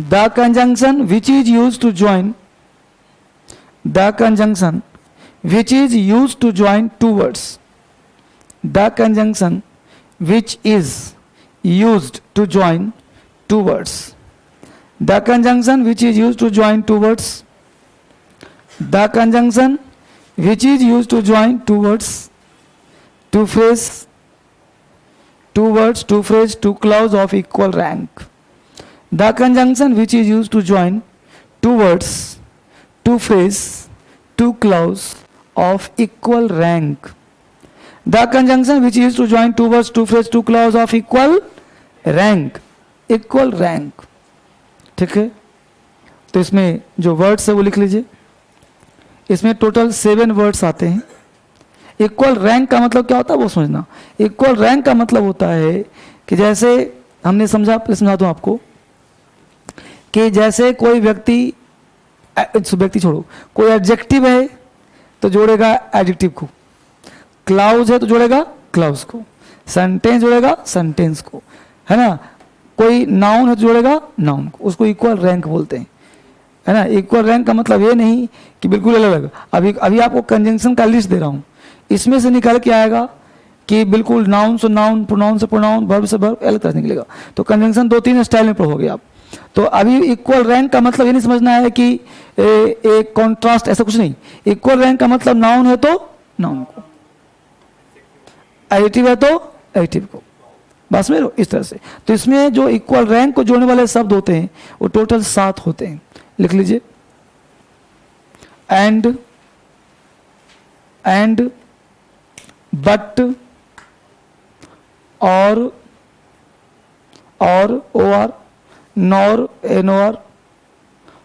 the conjunction which is used to join, the conjunction which is used to join two words, the conjunction which is used to join two words, the conjunction which is used to join two words, the conjunction which is used to join two words, two phrase, two words, two phrase, two clause of equal rank, the conjunction which is used to join two words, two phrase, two clause of equal rank, the conjunction which is to join two words, two phrase, two clause of equal rank, equal rank। ठीक है, तो इसमें जो words है वो लिख लीजिए। इसमें टोटल 7 वर्ड्स आते हैं। इक्वल रैंक का मतलब क्या होता है वो समझना। इक्वल रैंक का मतलब होता है कि जैसे हमने समझा दूं आपको कि जैसे कोई व्यक्ति छोड़ो, कोई एडजेक्टिव है तो जोड़ेगा एडजेक्टिव को, क्लाउज है तो जोड़ेगा क्लाउज को, सेंटेंस जोड़ेगा सेंटेंस को, है ना। कोई नाउन है तो जोड़ेगा नाउन को, उसको इक्वल रैंक बोलते हैं, है ना। इक्वल रैंक का मतलब ये नहीं कि बिल्कुल अलग अलग। अभी आपको कंजंक्शन का लिस्ट दे रहा हूँ, इसमें से निकल के आएगा कि बिल्कुल नाउन से नाउन, प्रोनाउन से प्रोनाउन, वर्ब से वर्ब, अलग तरह से निकलेगा। तो कंजंक्शन 2-3 स्टाइल में पढ़ोगे आप। तो अभी इक्वल रैंक का मतलब ये नहीं समझना है कि एक कॉन्ट्रास्ट, ऐसा कुछ नहीं। इक्वल रैंक का मतलब नाउन है तो नाउन को, एडिटिव है तो एडिटिव को, बस में इस तरह से। तो इसमें जो इक्वल रैंक को जोड़ने वाले शब्द होते हैं वो टोटल 7 होते हैं। लिख लीजिए। एंड, बट, और, OR, nor, NOR,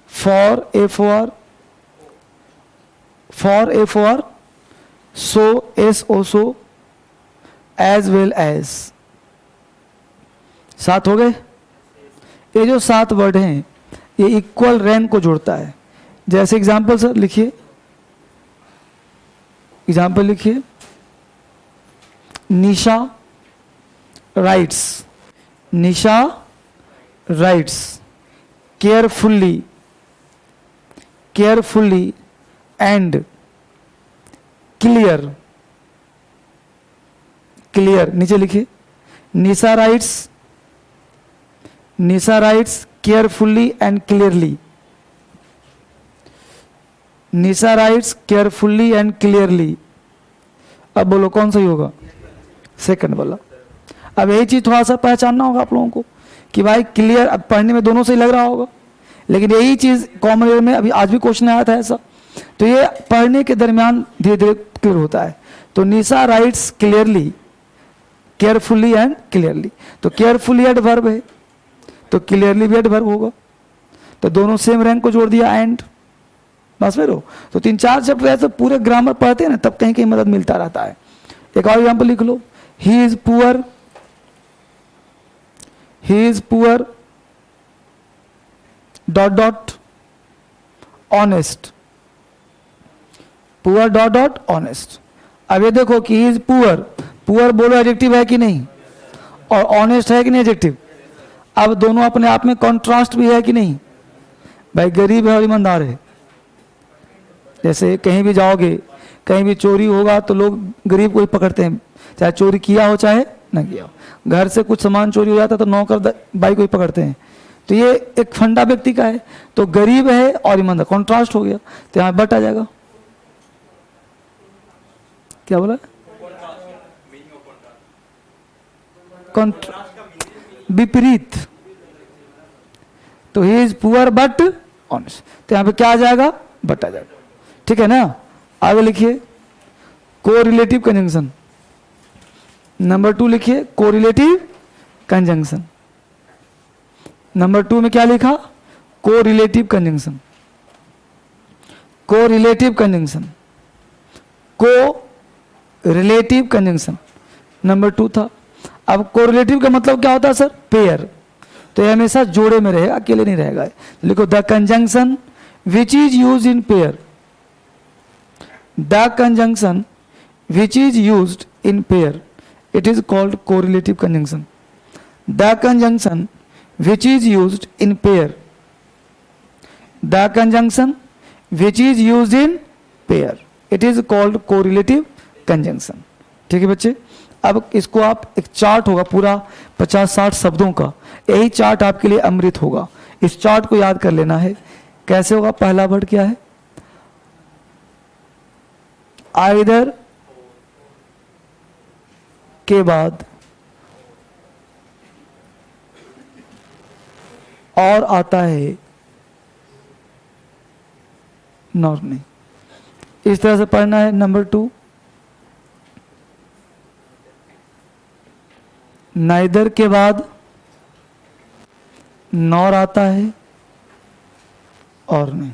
for, FOR, so, SO, as well as। 7 हो गए। ये जो 7 वर्ड हैं ये इक्वल रैंक को जोड़ता है। जैसे एग्जाम्पल सर लिखिए, एग्जाम्पल लिखिए। Nisha writes, Nisha writes carefully and clear, नीचे लिखिए। Nisha writes carefully and clearly, Nisha writes carefully and clearly। अब बोलो कौन सही होगा? सेकंड वाला। अब यही चीज थोड़ा सा पहचानना होगा आप लोगों को कि भाई क्लियर, अब पढ़ने में दोनों से ही लग रहा होगा, लेकिन यही चीज कॉमन ईयर में अभी आज भी क्वेश्चन आया था ऐसा। तो ये पढ़ने के दरमियान धीरे धीरे क्लियर होता है। तो Nisha writes clearly, carefully and clearly. तो केयरफुली एडवर्ब है तो क्लियरली भी एडवर्ब होगा। तो दोनों सेम रैंक को जोड़ दिया एंड, बस फिर हो। तो 3-4 चैप्टर ऐसे पूरे ग्रामर पढ़ते हैं ना, तब कहीं कहीं मदद मिलता रहता है। एक और एग्जाम्पल लिख लो। He is poor, dot honest, poor dot honest. अब ये देखो कि ही इज पुअर बोलो एडजेक्टिव है कि नहीं, और ऑनेस्ट है कि नहीं एडजेक्टिव। अब दोनों अपने आप में कॉन्ट्रास्ट भी है कि नहीं। भाई गरीब है और ईमानदार है। जैसे कहीं भी जाओगे, कहीं भी चोरी होगा तो लोग गरीब को ही पकड़ते हैं, चाहे चोरी किया हो चाहे ना किया हो। घर से कुछ सामान चोरी हो जाता है तो नौकर भाई को ही पकड़ते हैं। तो ये एक फंडा व्यक्ति का है। तो गरीब है और ईमानदार, कॉन्ट्रास्ट हो गया, तो यहां बट आ जाएगा। क्या बोला? विपरीत। तो ही इज पुअर बट ऑनेस्ट, तो यहां पे क्या आ जाएगा? बट आ जाएगा। ठीक है ना। आगे लिखिए कोरिलेटिव कंजंक्शन। नंबर 2 लिखिए कोरिलेटिव कंजंक्शन। नंबर 2 में क्या लिखा? Correlative conjunction. कोरिलेटिव कंजंक्शन, को रिलेटिव कंजंक्शन नंबर 2 था। अब कोरिलेटिव का मतलब क्या होता है सर? पेयर। तो ये हमेशा जोड़े में रहेगा, अकेले नहीं रहेगा। लिखो the conjunction which is use in pair, the conjunction which is use in pair, it is called correlative conjunction. The conjunction which is used in pair, the conjunction which is used in pair, it is called correlative conjunction। ठीक है बच्चे, अब इसको आप एक chart होगा पूरा 50-60 शब्दों का, यही चार्ट आपके लिए अमृत होगा। इस चार्ट को याद कर लेना है। कैसे होगा? पहला वर्ड क्या है? आइदर के बाद और आता है, नॉट नहीं। इस तरह से पढ़ना है। नंबर 2, नाइदर के बाद नॉर आता है और नहीं।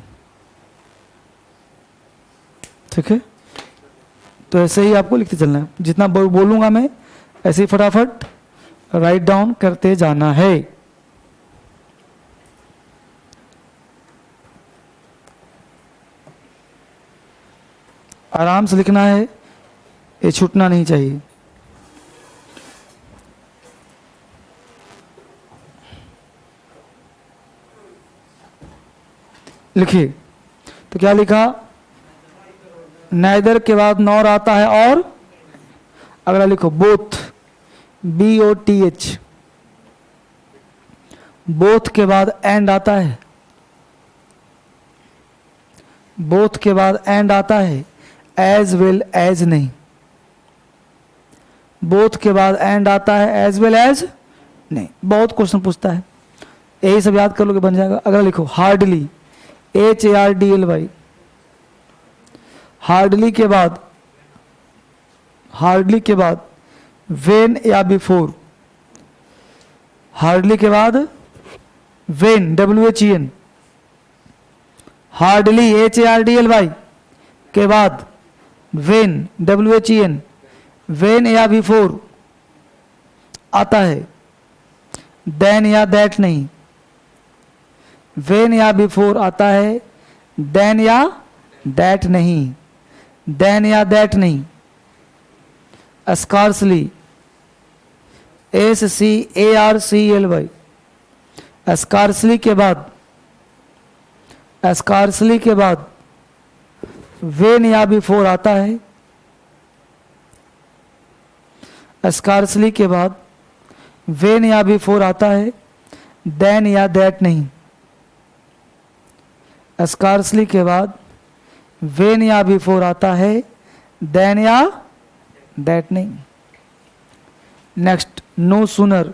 ठीक है, तो ऐसे ही आपको लिखते चलना है। जितना बोलूंगा मैं ऐसे ही फटाफट राइट डाउन करते जाना है। आराम से लिखना है, ये छूटना नहीं चाहिए। लिखिए, तो क्या लिखा? नाइदर के बाद नॉर आता है और अगला लिखो बोथ, BOTH। बोथ के बाद एंड आता है, बोथ के बाद एंड आता है, एज वेल एज नहीं। बोथ के बाद एंड आता है, एज वेल एज नहीं। बहुत क्वेश्चन पूछता है, यही सब याद कर लोगे बन जाएगा। अगला लिखो हार्डली, HARDLY। हार्डली के बाद, हार्डली के बाद वेन या बिफोर, हार्डली के बाद वेन, WHEN। हार्डली HARDLY के बाद वेन, WHEN, वेन या बिफोर आता है, देन या दैट नहीं। वेन या बिफोर आता है, देन या दैट नहीं, देन या दैट नहीं। Scarcely, SCARCLY। स्कार्सली के बाद, स्कार्सली के बाद वेन या बिफोर आता है, स्कार्सली के बाद वेन या बिफोर आता है, देन या दैट नहीं। स्कार्सली के बाद वेन या बिफोर आता है, देन या दैट नहीं। Next, no sooner,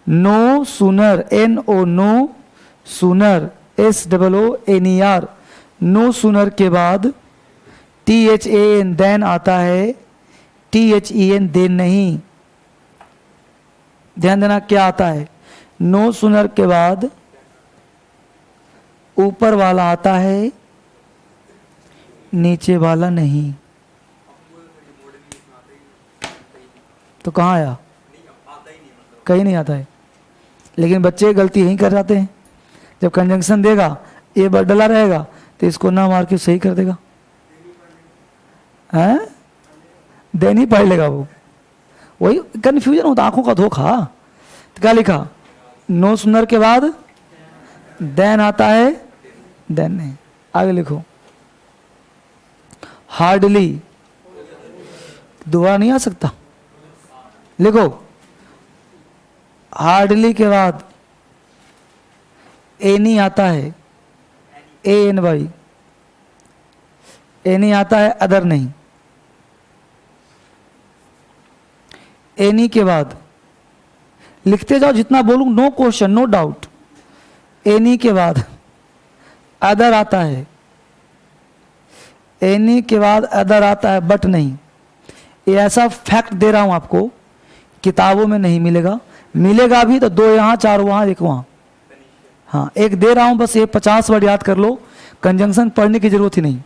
no sooner, NO, no sooner, SOONER। No sooner के बाद THAN, देन आता है, THEN, देन नहीं। ध्यान देना क्या आता है? नो सूनर के बाद ऊपर वाला आता है, नीचे वाला नहीं। तो कहाँ आया? कहीं नहीं आता है। लेकिन बच्चे गलती यहीं कर जाते हैं, जब कंजंक्शन देगा ये वर्ड डला रहेगा तो इसको ना मार के सही कर देगा, हैं? देन ही पढ़ लेगा वो। वही कंफ्यूजन होता, आंखों का धोखा। तो क्या लिखा? नो सूनर के बाद देन आता है, देन नहीं। आगे लिखो हार्डली, दोबारा नहीं आ सकता। लिखो हार्डली के बाद एनी आता है, ANY। एनी आता है, अदर नहीं। एनी के बाद लिखते जाओ, जितना बोलूं no question, no doubt. Any के बाद अदर आता है, एनी के बाद अदर आता है, बट नहीं। ये ऐसा फैक्ट दे रहा हूं आपको, किताबों में नहीं मिलेगा। मिलेगा भी तो 2 यहाँ 4 वहाँ 1 वहाँ। हाँ, एक दे रहा हूं, बस ये 50 वर्ड याद कर लो। कंजंक्शन पढ़ने की जरूरत ही नहीं,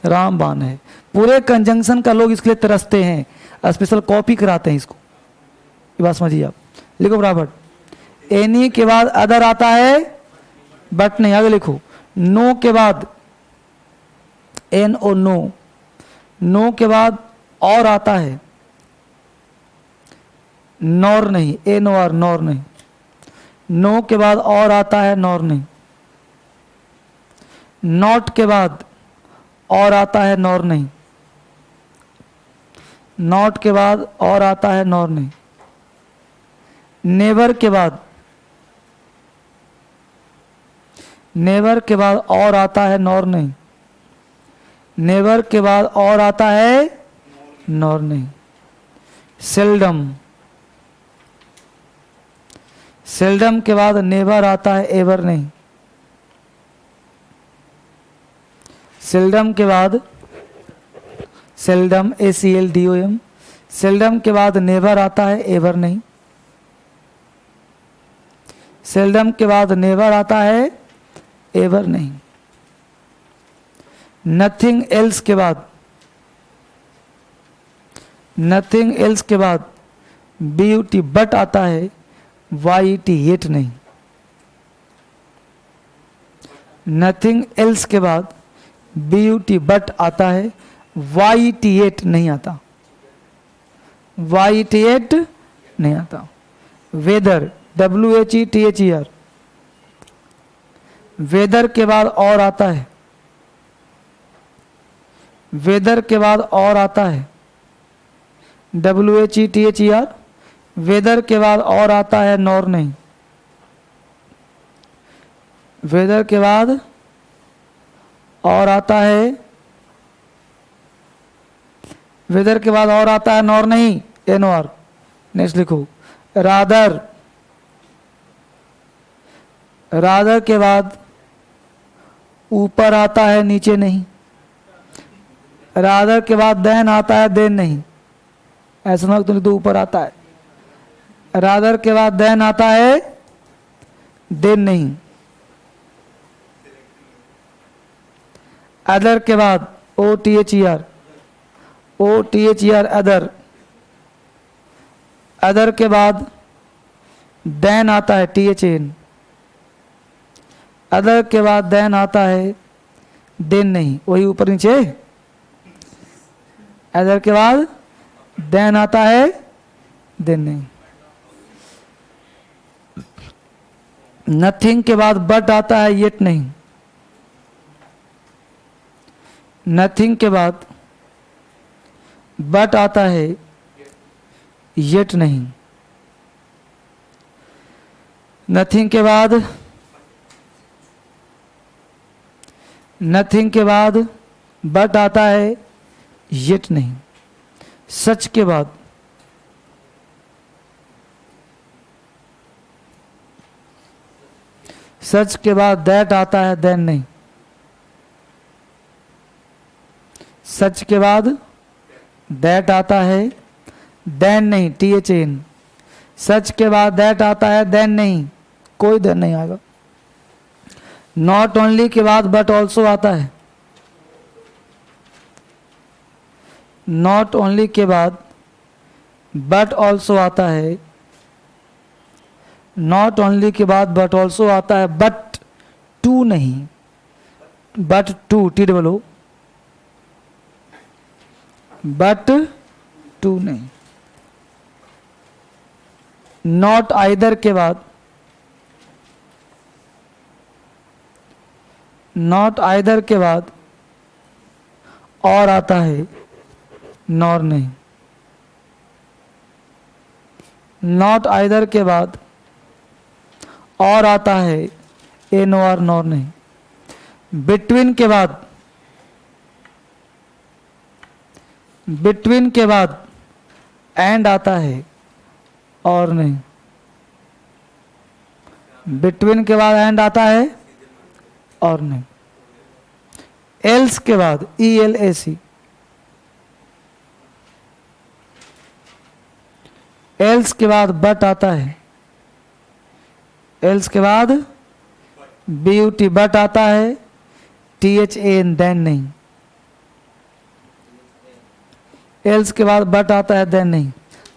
रामबाण है। पूरे कंजंक्शन का लोग इसके लिए तरसते हैं। स्पेशल कॉपी कराते हैं इसको, ये बात समझिए आप। लिखो फटाफट। एनी के बाद अदर आता है, बट नहीं। आगे लिखो। नो के बाद एन ओ नो, नो के बाद और आता है, नॉर नहीं, एन ओ आर, नॉर नहीं। नो के बाद और आता है, नॉर नहीं। नॉट के बाद और आता है, नॉर नहीं। नॉट के बाद और आता है, नॉर नहीं। नेवर के बाद, नेवर के बाद और आता है, नॉर नहीं। नेवर के बाद और आता है, नॉर नहीं। सेल्डम, सेल्डम के बाद नेवर आता है, एवर नहीं। सेल्डम के बाद, सेल्डम ACLDOM, सेल्डम के बाद नेवर आता है, एवर नहीं। सेल्डम के बाद नेवर आता है, एवर नहीं। नथिंग एल्स के बाद, नथिंग एल्स के बाद BUT बट आता है, YET येट नहीं। नथिंग एल्स के बाद BUT बट आता है, YET येट नहीं आता, YET येट नहीं आता। वेदर, WHETHER, वेदर के बाद और आता है, वेदर के बाद और आता है, WHETHER, वेदर के बाद और आता है, नॉर नहीं। वेदर के बाद और आता है, वेदर के बाद और आता है, नॉर नहीं, NOR। नेक्स्ट लिखो। रादर, रादर के बाद ऊपर आता है, नीचे नहीं। रादर के बाद देन आता है, देन नहीं। ऐसा ना तो ऊपर आता है। रादर के बाद देन आता है, देन नहीं। अदर के बाद OTHER, OTHER अदर। अदर के बाद देन आता है, THAN। अदर के बाद देन आता है, देन नहीं, वही ऊपर नीचे। अदर के बाद देन आता है, देन नहीं। नथिंग के बाद बट आता है, येट नहीं। नथिंग के बाद बट आता है, येट नहीं। नथिंग के बाद, नथिंग के बाद बट आता है, येट नहीं। सच के बाद, सच के बाद दैट आता है, देन नहीं। सच के बाद दैट आता है, देन नहीं, THAN। सच के बाद दैट आता है, देन नहीं, कोई देन नहीं आएगा। नॉट ओनली के बाद बट ऑल्सो आता है। नॉट ओनली के बाद बट ऑल्सो आता है। नॉट ओनली के बाद बट ऑल्सो आता है, बट टू नहीं, but too, TOO, but too नहीं। नॉट आइदर के बाद, नॉट आइदर के बाद और आता है, नॉर नहीं। नॉट आइदर के बाद और आता है, NOR, नॉर नहीं। बिटवीन के बाद, बिटवीन के बाद एंड आता है, और नहीं। बिटवीन के बाद एंड आता है, और नहीं। एल्स के बाद ELAC, एल्स के बाद बट आता है। एल्स के बाद BUT बट आता है, THAN, देन नहीं। एल्स के बाद बट आता है, देन नहीं।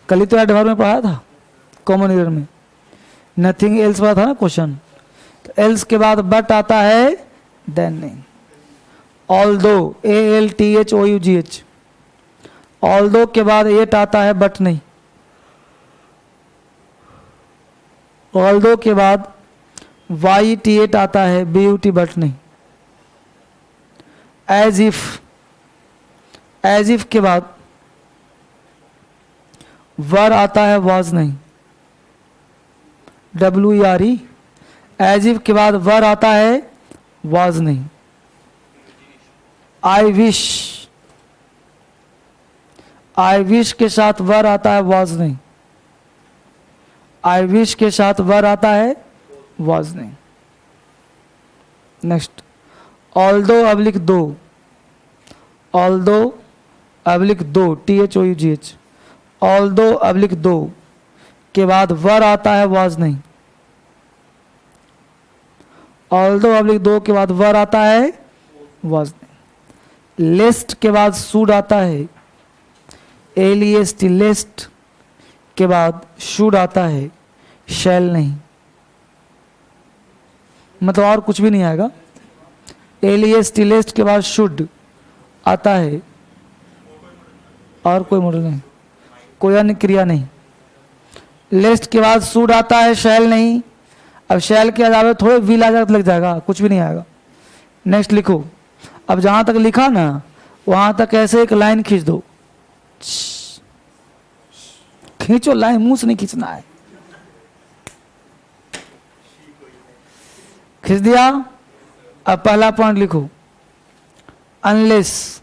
कल ही तो एडवर्ब में पढ़ा था कॉमन ईयर में, नथिंग एल्स पढ़ा था ना क्वेश्चन। तो एल्स के बाद बट आता है, देन नहीं। ऑल्दो, ALTHOUGH, ऑल्दो के बाद एट आता है, बट नहीं। ऑल्दो के बाद YTH आता है, BUT, बट नहीं। एज इफ, एज इफ के बाद वर आता है, वाज नहीं। WERE, एज इफ के बाद वर आता है, वाज नहीं। आई विश, आई विश के साथ वर आता है, वाज नहीं। आई विश के साथ वर आता है, वाज नहीं। नेक्स्ट, ऑल्दो अब्लिक दो, ऑल्दो अब्लिक दो, THOUGH, ऑल्दो अब्लिक दो के बाद वर आता है, वाज नहीं। ऑल्दो अब्लिक दो के बाद वर आता है, वाज नहीं। लेस्ट के बाद शुड आता है, LEST, लेस्ट के बाद शुड आता है, शैल नहीं। मतलब और कुछ भी नहीं आएगा। LEST, लेस्ट के बाद शुड आता है, और कोई मॉडल नहीं, कोई अन्य क्रिया नहीं। लेस्ट के बाद शुड आता है, शैल नहीं। अब शैल के अलावा थोड़े विल आ लग जाएगा, कुछ भी नहीं आएगा। नेक्स्ट लिखो। अब जहां तक लिखा ना वहां तक ऐसे एक लाइन खींच दो, खींचो लाइन, मुंह से नहीं खींचना है। खींच दिया। अब पहला पॉइंट लिखो, unless,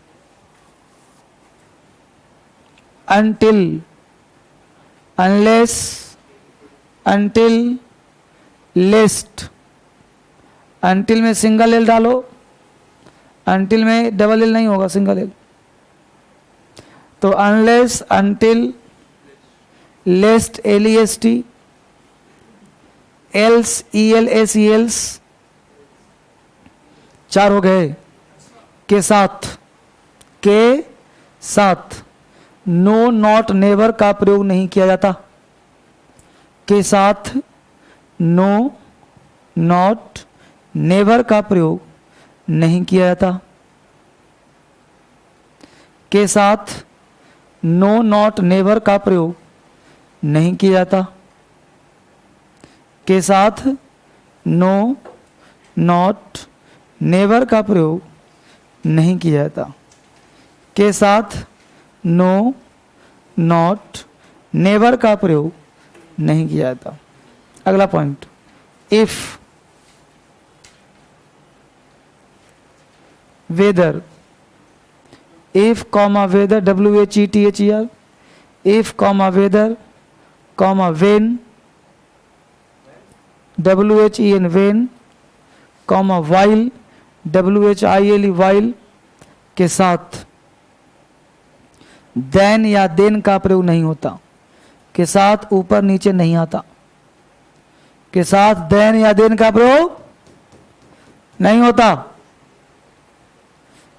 until, unless, until, lest। until में सिंगल एल डालो, until में डबल एल नहीं होगा, सिंगल एल। तो unless, until, lest, LEST, else, ELSE, चार हो गए। के साथ, के साथ नो नॉट नेवर का प्रयोग नहीं किया जाता। के साथ नो नॉट नेवर का प्रयोग नहीं किया जाता। के साथ नो नॉट नेवर का प्रयोग नहीं किया जाता। के साथ नो नॉट नेवर का प्रयोग नहीं किया जाता। के साथ नो नॉट नेवर का प्रयोग नहीं किया जाता। अगला point, if, whether, if comma whether, WHETHER, if comma whether comma when, WHEN when, comma while, WHILE while के साथ देन या देन का प्रयोग नहीं होता। के साथ ऊपर नीचे नहीं आता। के साथ देन या देन का प्रयोग नहीं होता।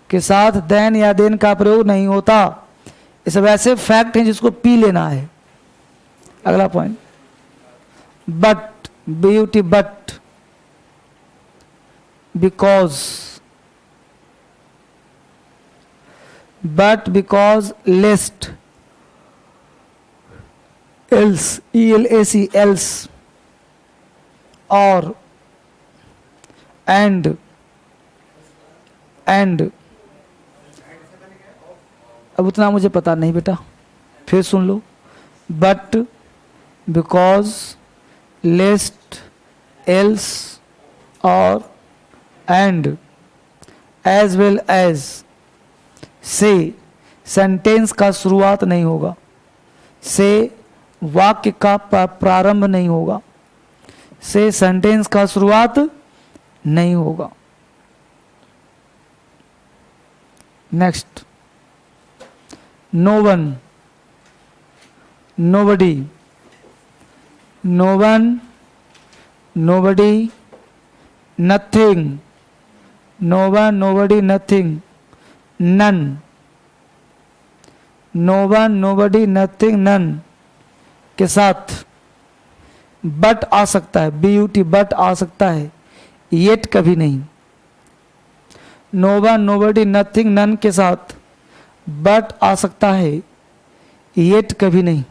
के साथ देन या देन का प्रयोग नहीं होता। ये सब ऐसे फैक्ट हैं जिसको पी लेना है। अगला point, but, BUT, but, because, but because lest, else, ELSE, else, or, and, अब उतना मुझे पता नहीं बेटा, फिर सुन लो। but because, lest, else, or, and, as well as से सेंटेंस का शुरुआत नहीं होगा। से वाक्य का प्रारंभ नहीं होगा। से सेंटेंस का शुरुआत नहीं होगा। Next, no one, nobody, no one, nobody, nothing, no one, nobody, nothing, none, no one, nobody, nothing, none के साथ बट आ सकता है, BUT बट आ सकता है, येट कभी नहीं। No one, nobody, nothing, none के साथ बट आ सकता है, येट कभी नहीं।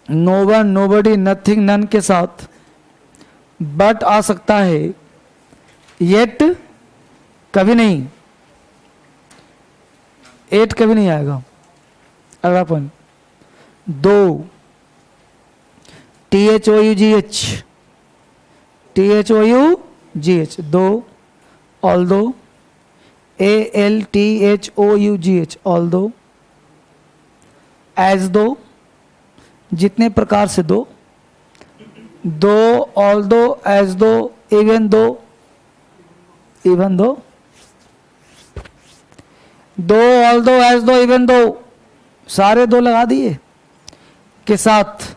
No one, nobody, nothing, none के साथ बट आ सकता है, येट कभी नहीं। एट कभी नहीं आएगा। अगला पॉइंट, दो, THOUGH, THOUGH, दो, ऑल्दो, ALTHOUGH, ऑल्दो, एज दो, जितने प्रकार से दो, दो, ऑल्दो, एज दो, इवन दो, इवन दो, दो, ऑल्दो, एज दो, इवन दो, सारे दो लगा दिए के साथ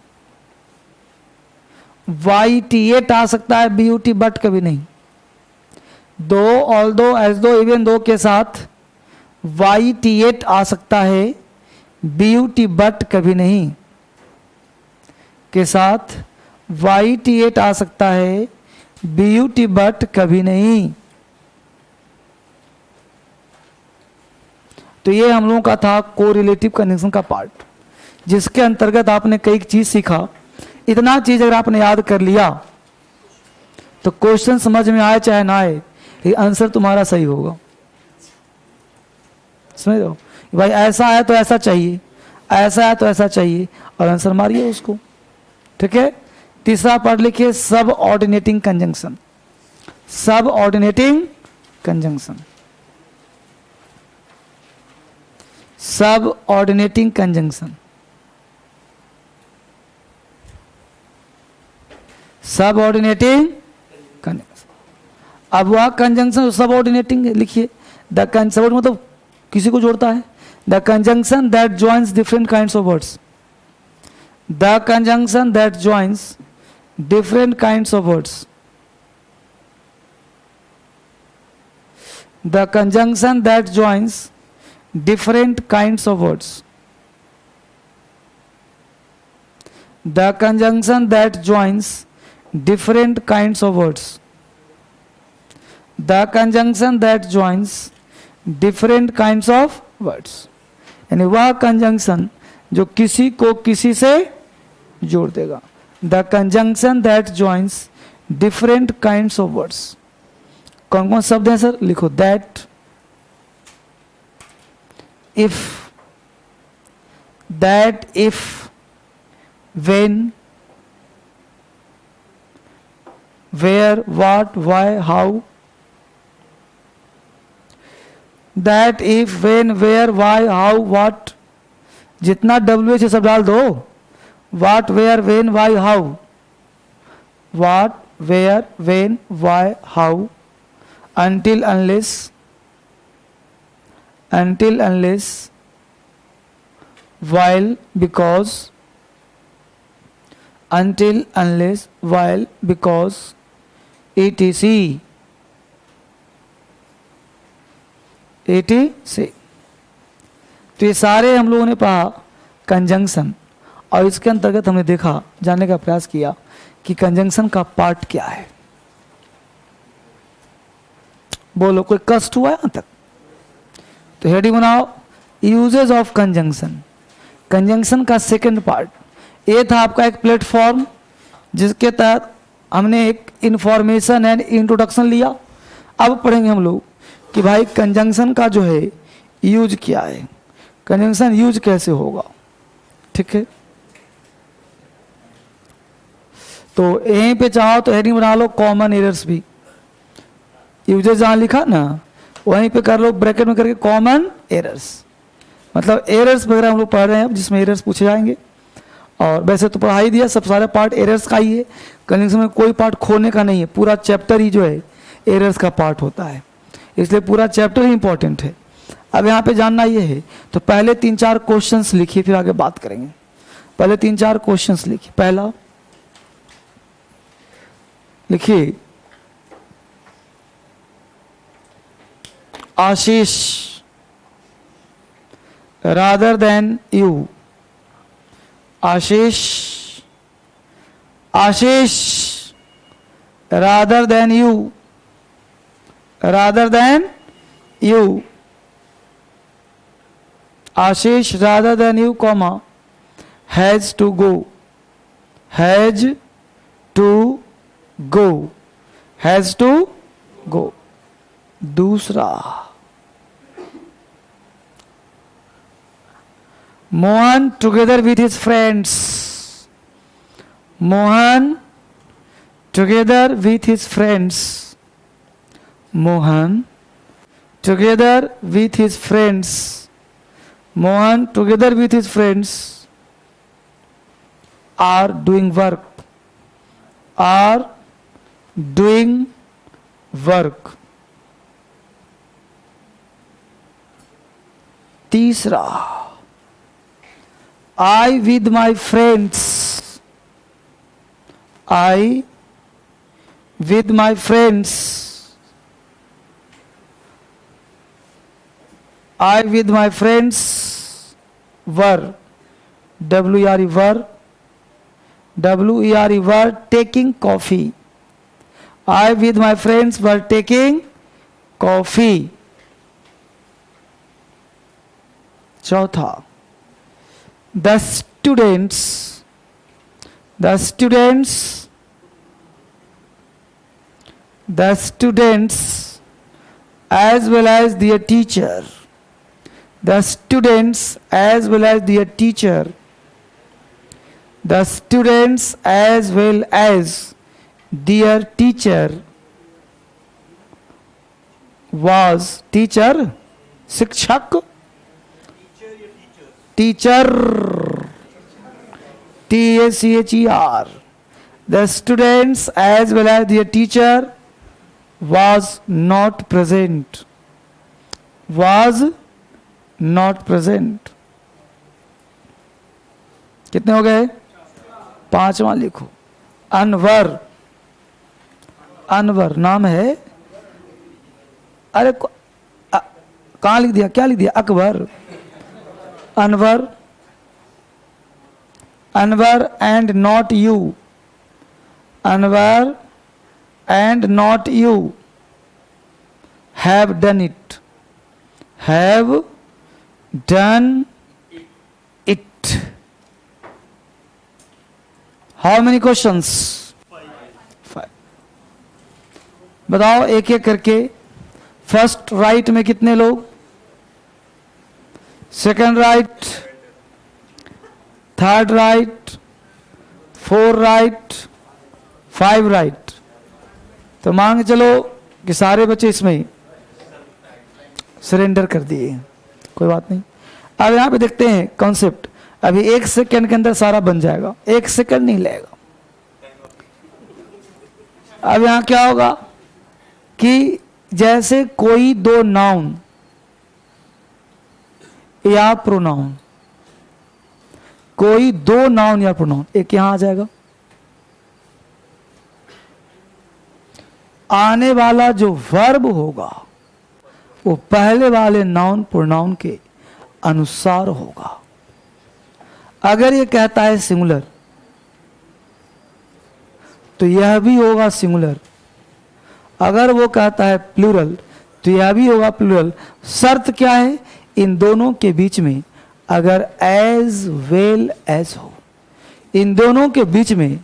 YTH आ सकता है, BUT बट कभी नहीं। दो, ऑल्दो, एज दो, इवन दो के साथ YTH आ सकता है, BUT बट कभी नहीं। के साथ YTH आ सकता है, BUT बट कभी नहीं। तो ये हम लोगों का था कोरिलेटिव कंजंक्शन का पार्ट, जिसके अंतर्गत आपने कई चीज सीखा। इतना चीज अगर आपने याद कर लिया तो क्वेश्चन समझ में आए चाहे ना आए, ये आंसर तुम्हारा सही होगा। समझ रहे हो भाई, ऐसा है तो ऐसा चाहिए, ऐसा है तो ऐसा चाहिए, और आंसर मारिए उसको। ठीक है। तीसरा पार्ट लिखिए, सब ऑर्डिनेटिंग कंजंक्शन। सब ऑर्डिनेटिंग कंजंक्शन, सब ऑर्डिनेटिंग कंजंक्शन, सब ऑर्डिनेटिंग कंजंक्शन। अब वह कंजंक्शन सब ऑर्डिनेटिंग लिखिए। द सब मतलब किसी को जोड़ता है। The conjunction that joins different kinds of words, the conjunction that joins different kinds of words, the conjunction that joins different kinds of words, the conjunction that joins different kinds of words, the conjunction that joins different kinds of words, यानी वह conjunction जो किसी को किसी से जोड़ देगा। the conjunction that joins different kinds of words, कौन कौन शब्द हैं सर? लिखो, that, if, that, if, when, where, what, why, how, that, if, when, where, why, how, what, जितना WH है सब डाल दो। what, where, when, why, how, what, where, when, why, how, until, unless, until, unless, while, because, until, unless, while, because, etc, etc। तो ये सारे हम लोगों ने पढ़ा कंजंक्शन, और इसके अंतर्गत हमने देखा, जानने का प्रयास किया कि कंजंक्शन का पार्ट क्या है। बोलो, कोई कष्ट हुआ यहां तक? तो हेडिंग बनाओ, यूजेज ऑफ कंजंक्शन। कंजंक्शन का सेकंड पार्ट ये था आपका एक प्लेटफॉर्म, जिसके तहत हमने एक इंफॉर्मेशन एंड इंट्रोडक्शन लिया। अब पढ़ेंगे हम लोग कि भाई कंजंक्शन का जो है यूज क्या है, कंजंक्शन यूज कैसे होगा। ठीक है, तो यहीं पे चाहो तो हेडिंग बना लो कॉमन एरर्स भी। यूजेज जहां लिखा ना वहीं पे कर लो ब्रैकेट में करके कॉमन एरर्स, मतलब एरर्स वगैरह हम लोग पढ़ रहे हैं जिसमें एरर्स पूछे जाएंगे। और वैसे तो पढ़ा ही दिया, सब सारे पार्ट एरर्स का ही है, कंजंक्शन में कोई पार्ट खोने का नहीं है, पूरा चैप्टर ही जो है एरर्स का पार्ट होता है, इसलिए पूरा चैप्टर ही इंपॉर्टेंट है। अब यहाँ पे जानना ये है, तो पहले 3-4 क्वेश्चंस लिखिए, फिर आगे बात करेंगे। पहले 3-4 क्वेश्चंस लिखिए। पहला लिखिए, आशीष rather than you. Ashish, Ashish, rather than you, rather than you. Ashish rather than you, comma, has to go, has to go, has to go. दूसरा, Mohan together with his friends, Mohan together with his friends, Mohan together with his friends, Mohan together with his friends are doing work, are doing work. तीसरा, I with my friends, I with my friends, I with my friends were, W-E-R-E were, W-E-R-E were taking coffee. I with my friends were taking coffee. चौथा, the students as well as their teacher, the students as well as their teacher, the students as well as their teacher was, teacher, शिक्षक, teacher, T-A-C-H-E-R, the students as well as their teacher was not present, was not present. कितने हो गए? पांचवा लिखो, अनवर, अनवर नाम है, अरे कहाँ लिख दिया, क्या लिख दिया, Akbar, Anwar, Anwar and not you, Anwar and not you have done it, have done it. How many questions? 5. बताओ एक एक करके. फर्स्ट राइट में कितने लोग, second right, third right, 4 right, 5 right. तो मान के चलो कि सारे बच्चे इसमें ही सरेंडर कर दिए, कोई बात नहीं. अब यहां पे देखते हैं कॉन्सेप्ट. अभी 1 सेकंड के अंदर सारा बन जाएगा, 1 सेकंड नहीं लगेगा. अब यहां क्या होगा कि जैसे कोई 2 नाउन या प्रोनाउन, कोई 2 नाउन या प्रोनाउन, एक यहां आ जाएगा. आने वाला जो वर्ब होगा वो पहले वाले नाउन प्रोनाउन के अनुसार होगा. अगर ये कहता है सिंगुलर तो यह भी होगा सिंगुलर. अगर वो कहता है प्लूरल तो यह भी होगा प्लूरल. शर्त क्या है, इन दोनों के बीच में अगर एज वेल एज हो, इन दोनों के बीच में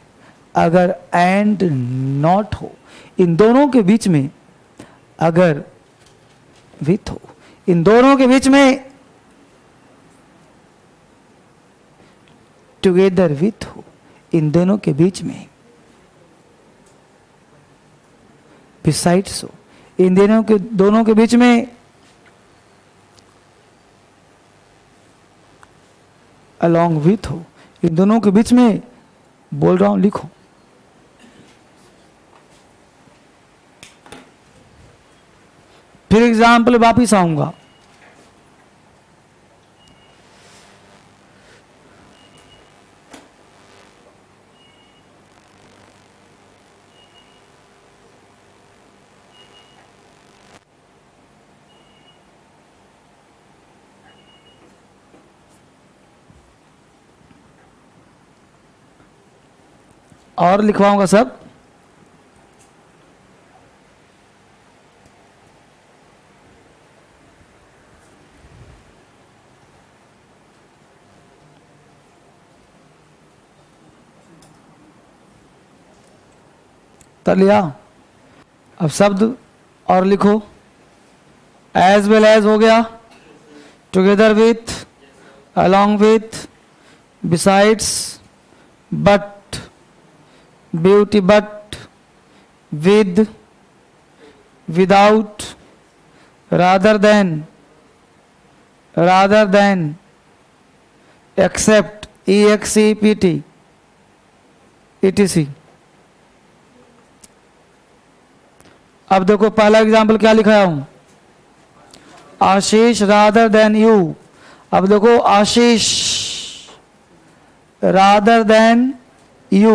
अगर एंड नॉट हो, इन दोनों के बीच में अगर विथ हो, इन दोनों के बीच में टुगेदर विथ हो, इन दोनों के बीच में बिसाइड्स हो, इन दोनों के बीच में अलोंग विथ हो, इन दोनों के बीच में, बोल रहा हूं लिखो. फिर एग्जाम्पल वापिस आऊंगा. और लिखवाऊंगा सब। कर लिया। अब शब्द और लिखो। एज वेल एज हो गया, together with, along with, besides, but, beauty but, with, without, rather than, except, except, etc। अब देखो पहला एग्जाम्पल क्या लिखाया हूं, आशीष रादर देन यू। अब देखो आशीष रादर देन यू।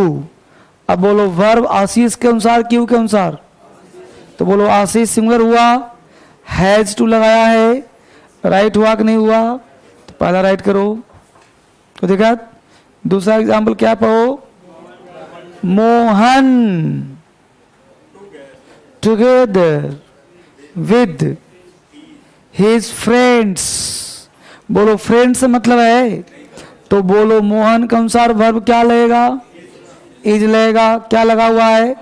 अब बोलो वर्ब आशीष के अनुसार, क्यू के अनुसार। तो बोलो आशीष सिंगुलर हुआ, हैज टू लगाया है, राइट हुआ कि नहीं हुआ, तो पहला राइट करो। तो देखा दूसरा एग्जाम्पल क्या पढ़ो, Mohan together with his friends. बोलो फ्रेंड्स से मतलब है, तो बोलो मोहन के अनुसार वर्ब क्या लगेगा, इज लगेगा। क्या लगा हुआ है,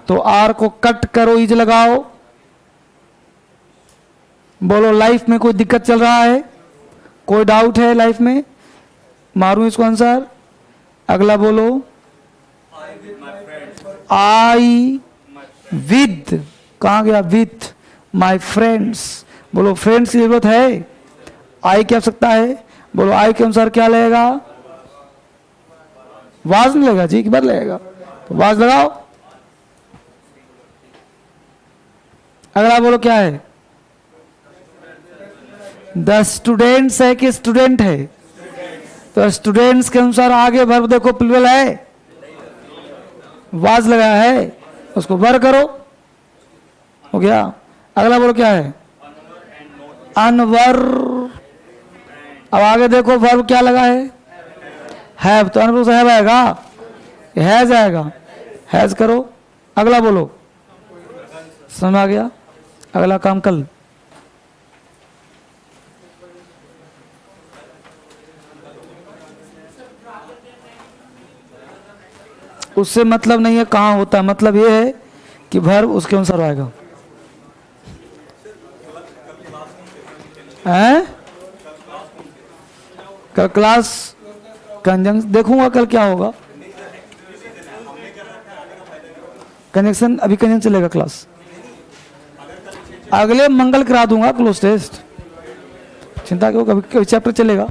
तो आर को कट करो, इज लगाओ। बोलो लाइफ में कोई दिक्कत चल रहा है, कोई डाउट है लाइफ में, मारूं इसको आंसर। अगला बोलो आई विद, कहां गया विथ माई फ्रेंड्स। बोलो फ्रेंड्स की जरूरत है, आई की आवश्यकता है। बोलो आई के अनुसार क्या लगेगा, वाज नहीं लगेगा जी, कि बार लगेगा, तो वाज लगाओ। अगला बोलो क्या है, द स्टूडेंट्स है कि स्टूडेंट है, तो स्टूडेंट्स के अनुसार आगे वर्ब देखो प्लूरल है, वाज लगाया है, उसको वर करो, हो गया। अगला बोलो क्या है, अनवर। अब आगे देखो वर्ब क्या लगा है, हैव, तो अनवर से हैव आएगा, हैज आएगा, हैज करो। अगला बोलो, समझ आ गया। अगला काम कल। उससे मतलब नहीं है कहाँ होता है, मतलब ये है कि वर्ब उसके अनुसार आएगा। कल क्लास कंजंक्शन देखूंगा, कल क्या होगा कंजंक्शन, अभी कंजंक्शन चलेगा क्लास, अगले मंगल करा दूंगा क्लोज टेस्ट, चिंता क्यों, कभी चैप्टर चलेगा।